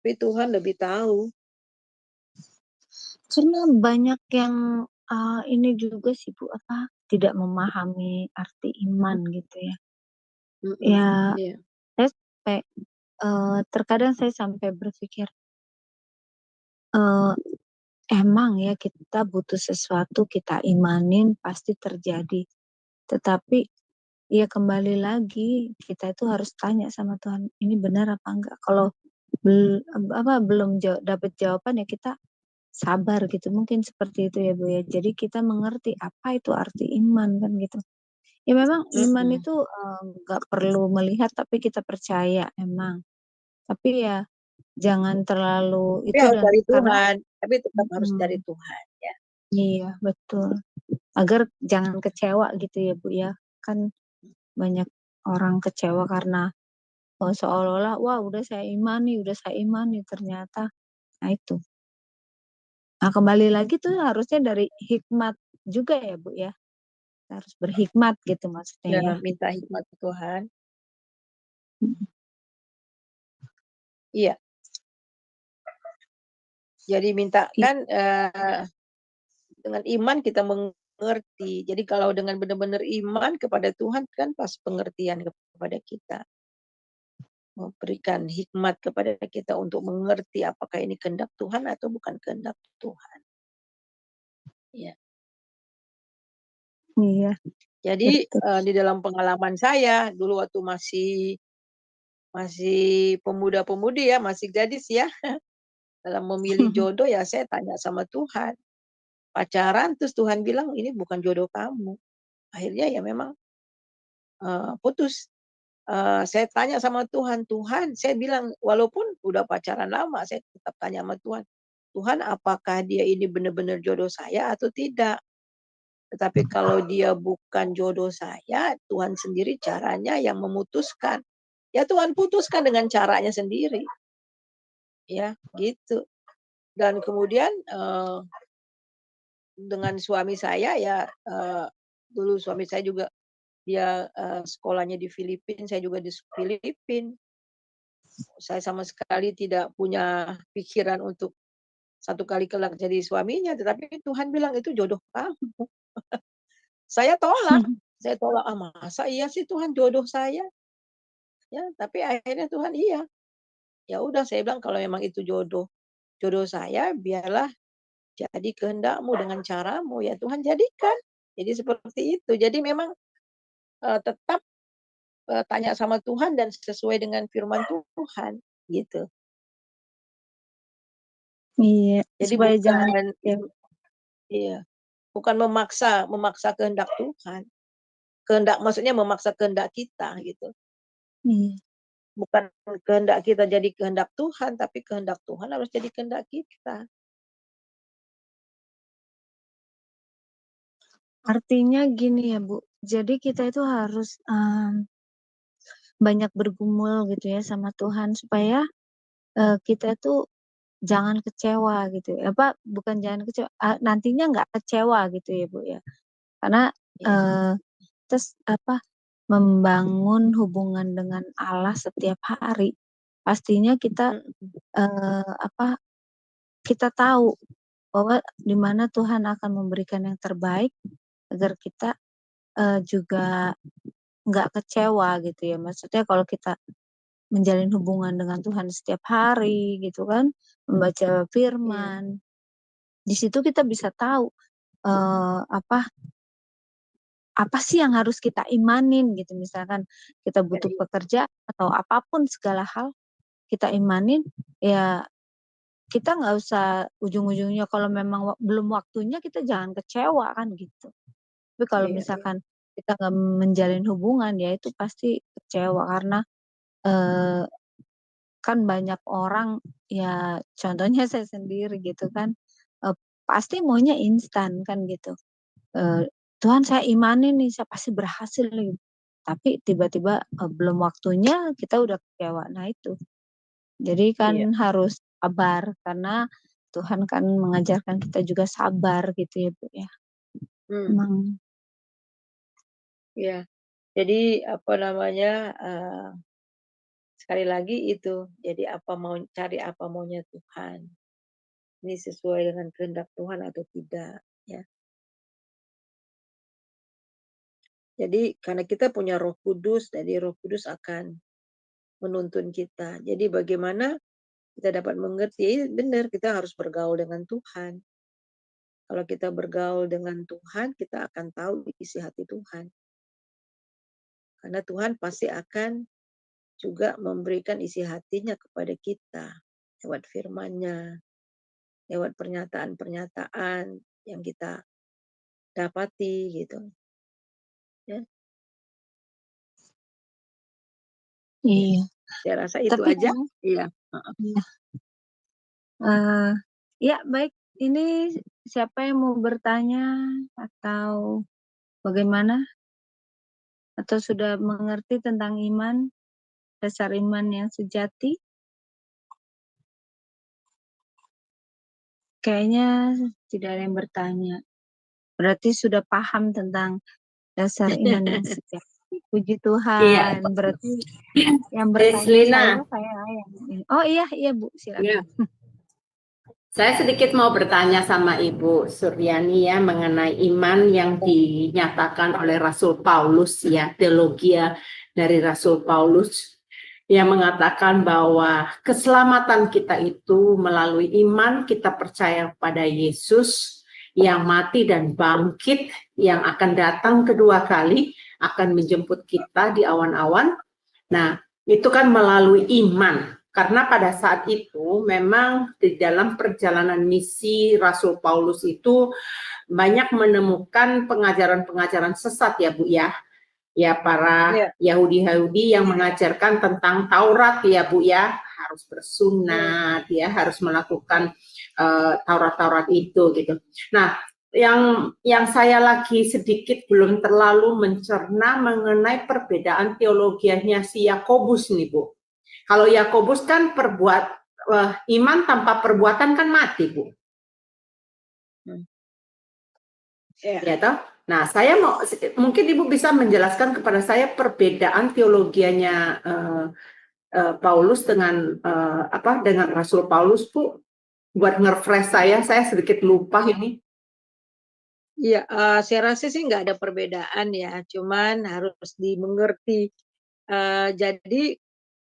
Tapi Tuhan lebih tahu. Karena banyak yang ini juga sih Bu, tidak memahami arti iman gitu ya. Mhm, Ya, iya. saya sampai terkadang saya sampai berpikir, eee, emang ya kita butuh sesuatu kita imanin pasti terjadi. Tetapi ya kembali lagi kita itu harus tanya sama Tuhan, ini benar apa enggak? Kalau belum dapat jawaban ya kita sabar gitu, mungkin seperti itu ya Bu ya. Jadi kita mengerti apa itu arti iman kan gitu. Ya memang iman Mhm. itu nggak perlu melihat tapi kita percaya emang. Tapi ya jangan terlalu Tapi itu harus dan dari karena Tuhan, tapi tetap harus dari mhm, Tuhan ya. iya betul. Agar jangan kecewa gitu ya Bu ya. Kan banyak orang kecewa karena seolah-olah, wah udah saya imani ternyata, nah itu. Nah kembali lagi tuh harusnya dari hikmat juga ya Bu ya, kita harus berhikmat gitu maksudnya Ya, ya. minta hikmat Tuhan. Mhm. Iya, jadi minta I kan dengan iman kita mengerti. Jadi kalau dengan benar-benar iman kepada Tuhan kan pas pengertian kepada kita. Memberikan hikmat kepada kita untuk mengerti apakah ini kehendak Tuhan atau bukan kehendak Tuhan. Ya. iya, Jadi betul. di dalam pengalaman saya dulu waktu masih masih pemuda-pemudi ya, masih gadis ya. Dalam memilih jodoh ya saya tanya sama Tuhan. Pacaran terus Tuhan bilang ini bukan jodoh kamu. Akhirnya ya memang putus. Saya tanya sama Tuhan, Tuhan, saya bilang walaupun udah pacaran lama, saya tetap tanya sama Tuhan, Tuhan apakah dia ini benar-benar jodoh saya atau tidak? Tetapi kalau dia bukan jodoh saya, Tuhan sendiri caranya yang memutuskan. Ya Tuhan putuskan dengan caranya sendiri. Ya, gitu. Dan kemudian dengan suami saya ya dulu suami saya juga dia sekolahnya di Filipina, saya juga di Filipina. Saya sama sekali tidak punya pikiran untuk satu kali kelak jadi suaminya, tetapi Tuhan bilang itu jodoh kamu. Saya tolak, masa iya sih Tuhan jodoh saya? Ya, tapi akhirnya Tuhan iya. Ya udah saya bilang kalau memang itu jodoh saya, biarlah jadi kehendakmu dengan caramu ya Tuhan jadikan. Jadi seperti itu. Jadi memang tetap tanya sama Tuhan dan sesuai dengan firman Tuhan gitu. Iya, Jadi supaya jangan bukan ya. iya, bukan memaksa kehendak Tuhan. Kehendak maksudnya memaksa kehendak kita gitu. Iya. Bukan kehendak kita jadi kehendak Tuhan, tapi kehendak Tuhan harus jadi kehendak kita. Artinya gini ya Bu, jadi kita itu harus banyak bergumul gitu ya sama Tuhan supaya kita itu jangan kecewa gitu ya. Apa bukan jangan kecewa, nantinya nggak kecewa gitu ya Bu ya. Karena Iya. terus membangun hubungan dengan Allah setiap hari. Pastinya kita kita tahu bahwa di mana Tuhan akan memberikan yang terbaik agar kita juga nggak kecewa gitu ya. Maksudnya kalau kita menjalin hubungan dengan Tuhan setiap hari gitu kan, membaca Iya. firman, di situ kita bisa tahu apa sih yang harus kita imanin gitu. Misalkan kita butuh Iya. pekerja atau apapun segala hal kita imanin, ya kita nggak usah ujung-ujungnya kalau memang belum waktunya kita jangan kecewa kan gitu. Tapi kalau Iya. misalkan kita nggak menjalin hubungan ya itu pasti kecewa karena kan banyak orang ya contohnya saya sendiri gitu kan pasti maunya instan kan gitu. Tuhan saya imanin nih saya pasti berhasil nih. Tapi tiba-tiba belum waktunya kita udah kecewa. Nah itu. Jadi kan Iya. harus sabar karena Tuhan kan mengajarkan kita juga sabar gitu ya Bu ya. Emang Iya. Jadi apa namanya sekali lagi itu. Jadi cari apa maunya Tuhan. Ini sesuai dengan kehendak Tuhan atau tidak ya. Jadi karena kita punya Roh Kudus, jadi Roh Kudus akan menuntun kita. Jadi bagaimana kita dapat mengerti, benar kita harus bergaul dengan Tuhan. Kalau kita bergaul dengan Tuhan, kita akan tahu isi hati Tuhan. Karena Tuhan pasti akan juga memberikan isi hatinya kepada kita lewat firman-Nya, lewat pernyataan-pernyataan yang kita dapati gitu. Ya. iya. Saya rasa itu Tapi aja. Iya. iya. Ya baik, ini siapa yang mau bertanya atau bagaimana? Atau sudah mengerti tentang iman, dasar iman yang sejati? Kayaknya tidak ada yang bertanya. Berarti sudah paham tentang dasar iman yang sejati. Puji Tuhan. Iya. Berarti yang bertanya Selina. saya yang oh iya Bu, silakan. Iya. Saya sedikit mau bertanya sama Ibu Suryani ya mengenai iman yang dinyatakan oleh Rasul Paulus ya, teologia dari Rasul Paulus yang mengatakan bahwa keselamatan kita itu melalui iman kita percaya pada Yesus yang mati dan bangkit yang akan datang kedua kali akan menjemput kita di awan-awan. Nah, itu kan melalui iman. Karena pada saat itu memang di dalam perjalanan misi Rasul Paulus itu banyak menemukan pengajaran-pengajaran sesat ya Bu ya. Ya para Yahudi-Yahudi yang mengajarkan tentang Taurat ya Bu ya, harus bersunat ya, harus melakukan Taurat-Taurat itu gitu. Nah, yang saya lagi sedikit belum terlalu mencerna mengenai perbedaan teologianya si Yakobus nih Bu. Kalau Yakobus kan iman tanpa perbuatan kan mati Bu. Ya toh? Nah, saya mungkin Ibu bisa menjelaskan kepada saya perbedaan teologianya Paulus dengan dengan Rasul Paulus Bu, buat nge-refresh saya sedikit lupa ini. Iya, saya rasa sih nggak ada perbedaan ya, cuman harus dimengerti. Jadi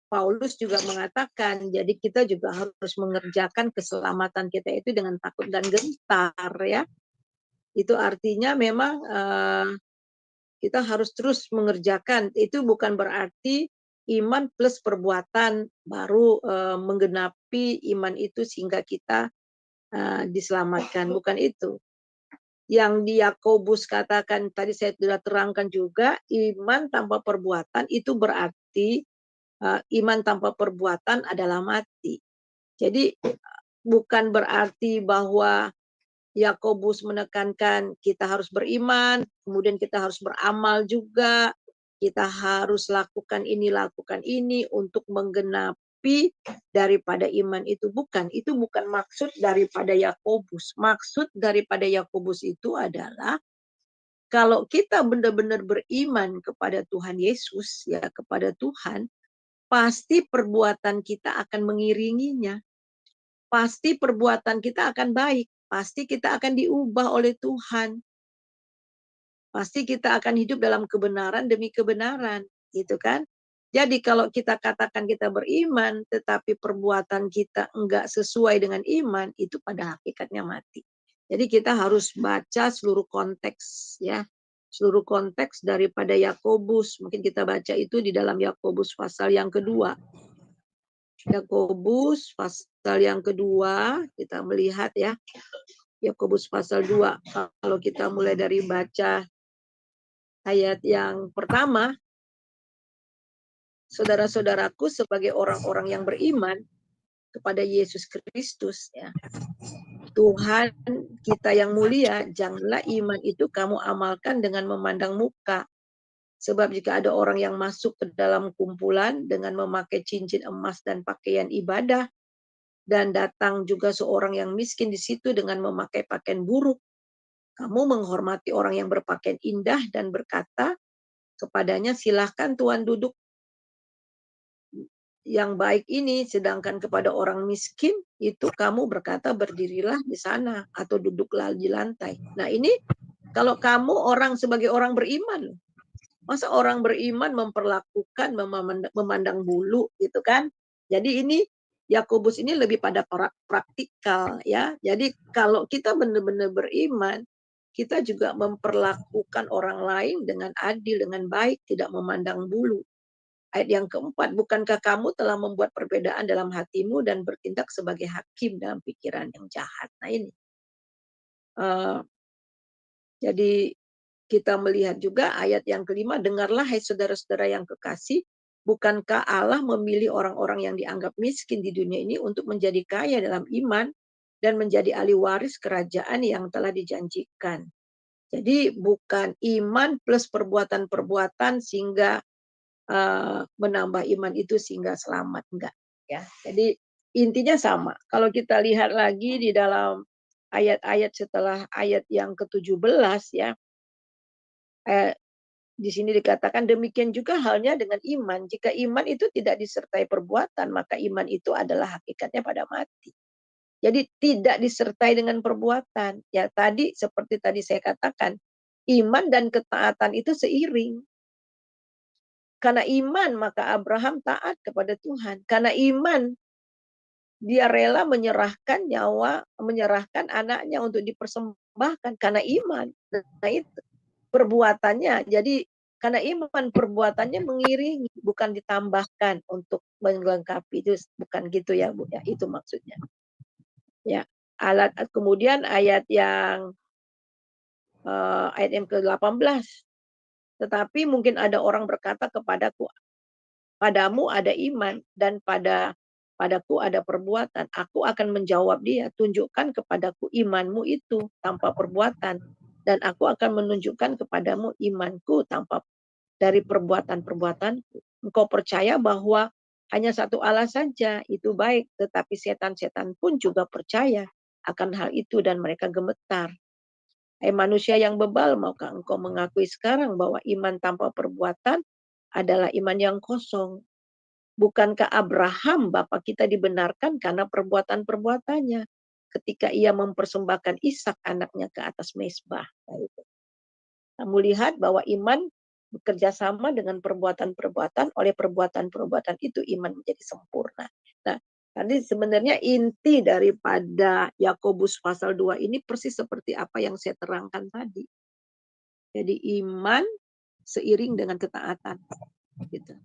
Paulus juga mengatakan, jadi kita juga harus mengerjakan keselamatan kita itu dengan takut dan gentar ya. Itu artinya memang kita harus terus mengerjakan. Itu bukan berarti iman plus perbuatan baru menggenapi iman itu sehingga kita diselamatkan. Bukan itu. Yang di Yakobus katakan tadi saya sudah terangkan juga, iman tanpa perbuatan itu berarti iman tanpa perbuatan adalah mati. Jadi bukan berarti bahwa Yakobus menekankan kita harus beriman, kemudian kita harus beramal juga, kita harus lakukan ini untuk menggenapi daripada iman itu. Itu bukan maksud daripada Yakobus. Maksud daripada Yakobus itu adalah kalau kita benar-benar beriman kepada Tuhan Yesus, ya kepada Tuhan, pasti perbuatan kita akan mengiringinya. Pasti perbuatan kita akan baik. Pasti kita akan diubah oleh Tuhan. Pasti kita akan hidup dalam kebenaran demi kebenaran, gitu kan? Jadi kalau kita katakan kita beriman, tetapi perbuatan kita enggak sesuai dengan iman, itu pada hakikatnya mati. Jadi kita harus baca seluruh konteks, ya, seluruh konteks daripada Yakobus. Mungkin kita baca itu di dalam Yakobus pasal yang kedua. Yakobus pasal yang kedua, kita melihat ya, Yakobus pasal 2. Kalau kita mulai dari baca ayat yang pertama, saudara-saudaraku sebagai orang-orang yang beriman kepada Yesus Kristus, ya, Tuhan kita yang mulia, janganlah iman itu kamu amalkan dengan memandang muka. Sebab jika ada orang yang masuk ke dalam kumpulan dengan memakai cincin emas dan pakaian ibadah, dan datang juga seorang yang miskin di situ dengan memakai pakaian buruk, kamu menghormati orang yang berpakaian indah dan berkata kepadanya, silahkan Tuhan duduk yang baik ini, sedangkan kepada orang miskin itu kamu berkata berdirilah di sana atau duduklah di lantai. Nah ini kalau kamu orang sebagai orang beriman, masa orang beriman memperlakukan memandang bulu gitu kan? Jadi ini Yakobus ini lebih pada praktikal ya. Jadi kalau kita benar-benar beriman, kita juga memperlakukan orang lain dengan adil, dengan baik, tidak memandang bulu. Ayat yang keempat, bukankah kamu telah membuat perbedaan dalam hatimu dan bertindak sebagai hakim dalam pikiran yang jahat? Nah ini. Jadi kita melihat juga ayat yang kelima, dengarlah hai saudara-saudara yang kekasih, bukankah Allah memilih orang-orang yang dianggap miskin di dunia ini untuk menjadi kaya dalam iman dan menjadi ahli waris kerajaan yang telah dijanjikan. Jadi bukan iman plus perbuatan-perbuatan sehingga menambah iman itu sehingga selamat, enggak ya. Jadi intinya sama. Kalau kita lihat lagi di dalam ayat-ayat setelah ayat yang ke-17 ya, di sini dikatakan demikian juga halnya dengan iman. Jika iman itu tidak disertai perbuatan, maka iman itu adalah hakikatnya pada mati. Jadi tidak disertai dengan perbuatan. Ya tadi seperti tadi saya katakan, iman dan ketaatan itu seiring. Karena iman maka Abraham taat kepada Tuhan. Karena iman dia rela menyerahkan nyawa, menyerahkan anaknya untuk dipersembahkan karena iman. Nah itu perbuatannya. Jadi Karena iman perbuatannya mengiringi, bukan ditambahkan untuk melengkapi. Itu bukan gitu ya, Bu. Ya, itu maksudnya. Ya, kemudian ayat yang ke-18. Tetapi mungkin ada orang berkata kepadaku, padamu ada iman dan padaku ada perbuatan. Aku akan menjawab dia, tunjukkan kepadaku imanmu itu tanpa perbuatan. Dan aku akan menunjukkan kepadamu imanku tanpa dari perbuatan-perbuatanku. Engkau percaya bahwa hanya satu Allah saja, itu baik. Tetapi setan-setan pun juga percaya akan hal itu dan mereka gemetar. Hai manusia yang bebal, maukah engkau mengakui sekarang bahwa iman tanpa perbuatan adalah iman yang kosong? Bukankah Abraham Bapa kita dibenarkan karena perbuatan-perbuatannya ketika ia mempersembahkan Ishak anaknya ke atas mezbah? Kamu lihat bahwa iman bekerja sama dengan perbuatan-perbuatan, oleh perbuatan-perbuatan itu iman menjadi sempurna. Nah, tadi sebenarnya inti daripada Yakobus pasal 2 ini persis seperti apa yang saya terangkan tadi. Jadi iman seiring dengan ketaatan. Gitu.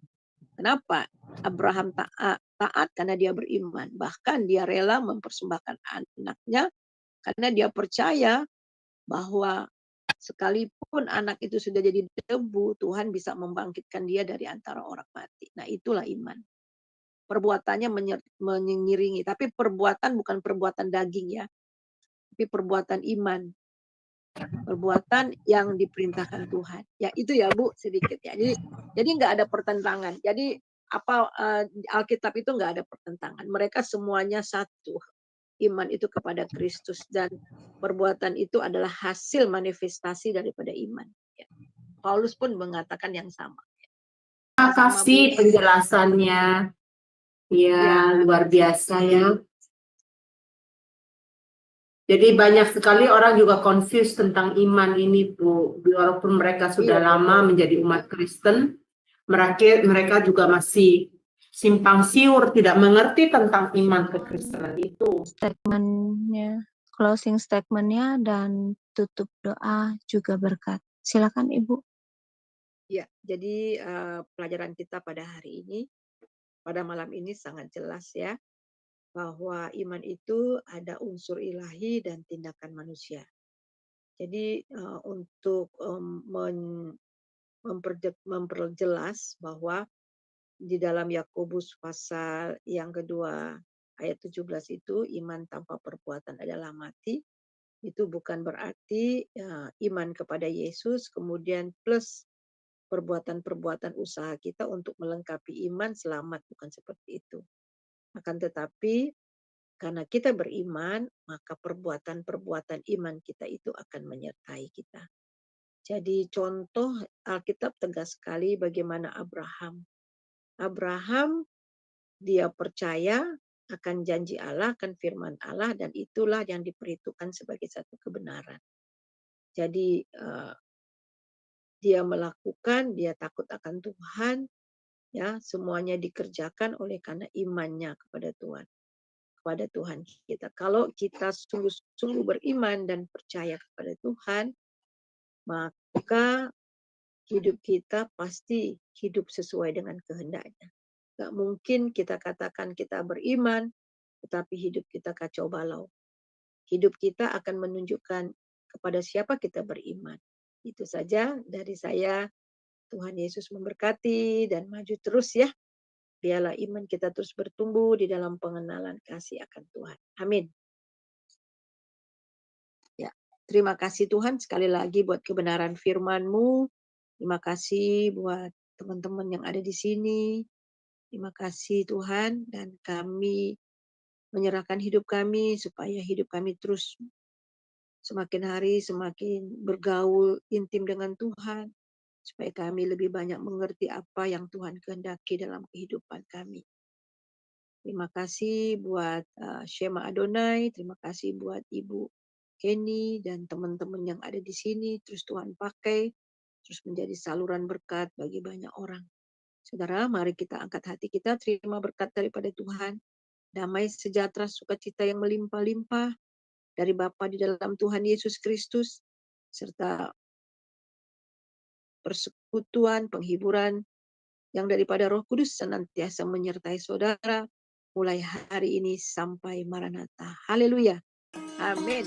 Kenapa? Abraham taat karena dia beriman. Bahkan dia rela mempersembahkan anaknya karena dia percaya bahwa sekalipun anak itu sudah jadi debu, Tuhan bisa membangkitkan dia dari antara orang mati. Nah, itulah iman. Perbuatannya mengiringi, tapi perbuatan bukan perbuatan daging ya, tapi perbuatan iman. Perbuatan yang diperintahkan Tuhan. Ya, itu ya Bu sedikit ya. Jadi nggak ada pertentangan. Jadi Alkitab itu nggak ada pertentangan. Mereka semuanya satu. Iman itu kepada Kristus dan perbuatan itu adalah hasil manifestasi daripada iman. Ya. Paulus pun mengatakan yang sama. Terima kasih penjelasannya. Ya, luar biasa ya. Jadi banyak sekali orang juga confused tentang iman ini, Bu. Walaupun mereka sudah lama menjadi umat Kristen, mereka juga masih simpang siur, tidak mengerti tentang iman kekristenan itu. Statementnya, closing statementnya dan tutup doa juga berkat. Silakan Ibu. Ya, jadi pelajaran kita pada hari ini, pada malam ini sangat jelas ya, bahwa iman itu ada unsur ilahi dan tindakan manusia. Jadi untuk memperjelas bahwa di dalam Yakobus pasal yang kedua ayat 17 itu iman tanpa perbuatan adalah mati. Itu bukan berarti iman kepada Yesus kemudian plus perbuatan-perbuatan usaha kita untuk melengkapi iman selamat, bukan seperti itu. Akan tetapi karena kita beriman, maka perbuatan-perbuatan iman kita itu akan menyertai kita. Jadi contoh Alkitab tegas sekali bagaimana Abraham. Abraham dia percaya akan janji Allah, akan firman Allah, dan itulah yang diperhitungkan sebagai satu kebenaran. Jadi dia melakukan, dia takut akan Tuhan, ya semuanya dikerjakan oleh karena imannya kepada Tuhan. Kepada Tuhan kita. Kalau kita sungguh-sungguh beriman dan percaya kepada Tuhan, maka hidup kita pasti hidup sesuai dengan kehendaknya. Gak mungkin kita katakan kita beriman, tetapi hidup kita kacau balau. Hidup kita akan menunjukkan kepada siapa kita beriman. Itu saja dari saya. Tuhan Yesus memberkati dan maju terus ya. Biarlah iman kita terus bertumbuh di dalam pengenalan kasih akan Tuhan. Amin. Ya, terima kasih Tuhan sekali lagi buat kebenaran firman-Mu. Terima kasih buat teman-teman yang ada di sini. Terima kasih Tuhan, dan kami menyerahkan hidup kami supaya hidup kami terus semakin hari semakin bergaul intim dengan Tuhan. Supaya kami lebih banyak mengerti apa yang Tuhan kehendaki dalam kehidupan kami. Terima kasih buat Shema Adonai, terima kasih buat Ibu Kenny dan teman-teman yang ada di sini. Terus Tuhan pakai, terus menjadi saluran berkat bagi banyak orang. Saudara, mari kita angkat hati kita, terima berkat daripada Tuhan. Damai sejahtera sukacita yang melimpah-limpah dari Bapa di dalam Tuhan Yesus Kristus, serta persekutuan persekutuan, penghiburan yang daripada Roh Kudus senantiasa menyertai saudara mulai hari ini sampai Maranatha. Haleluya. Amin.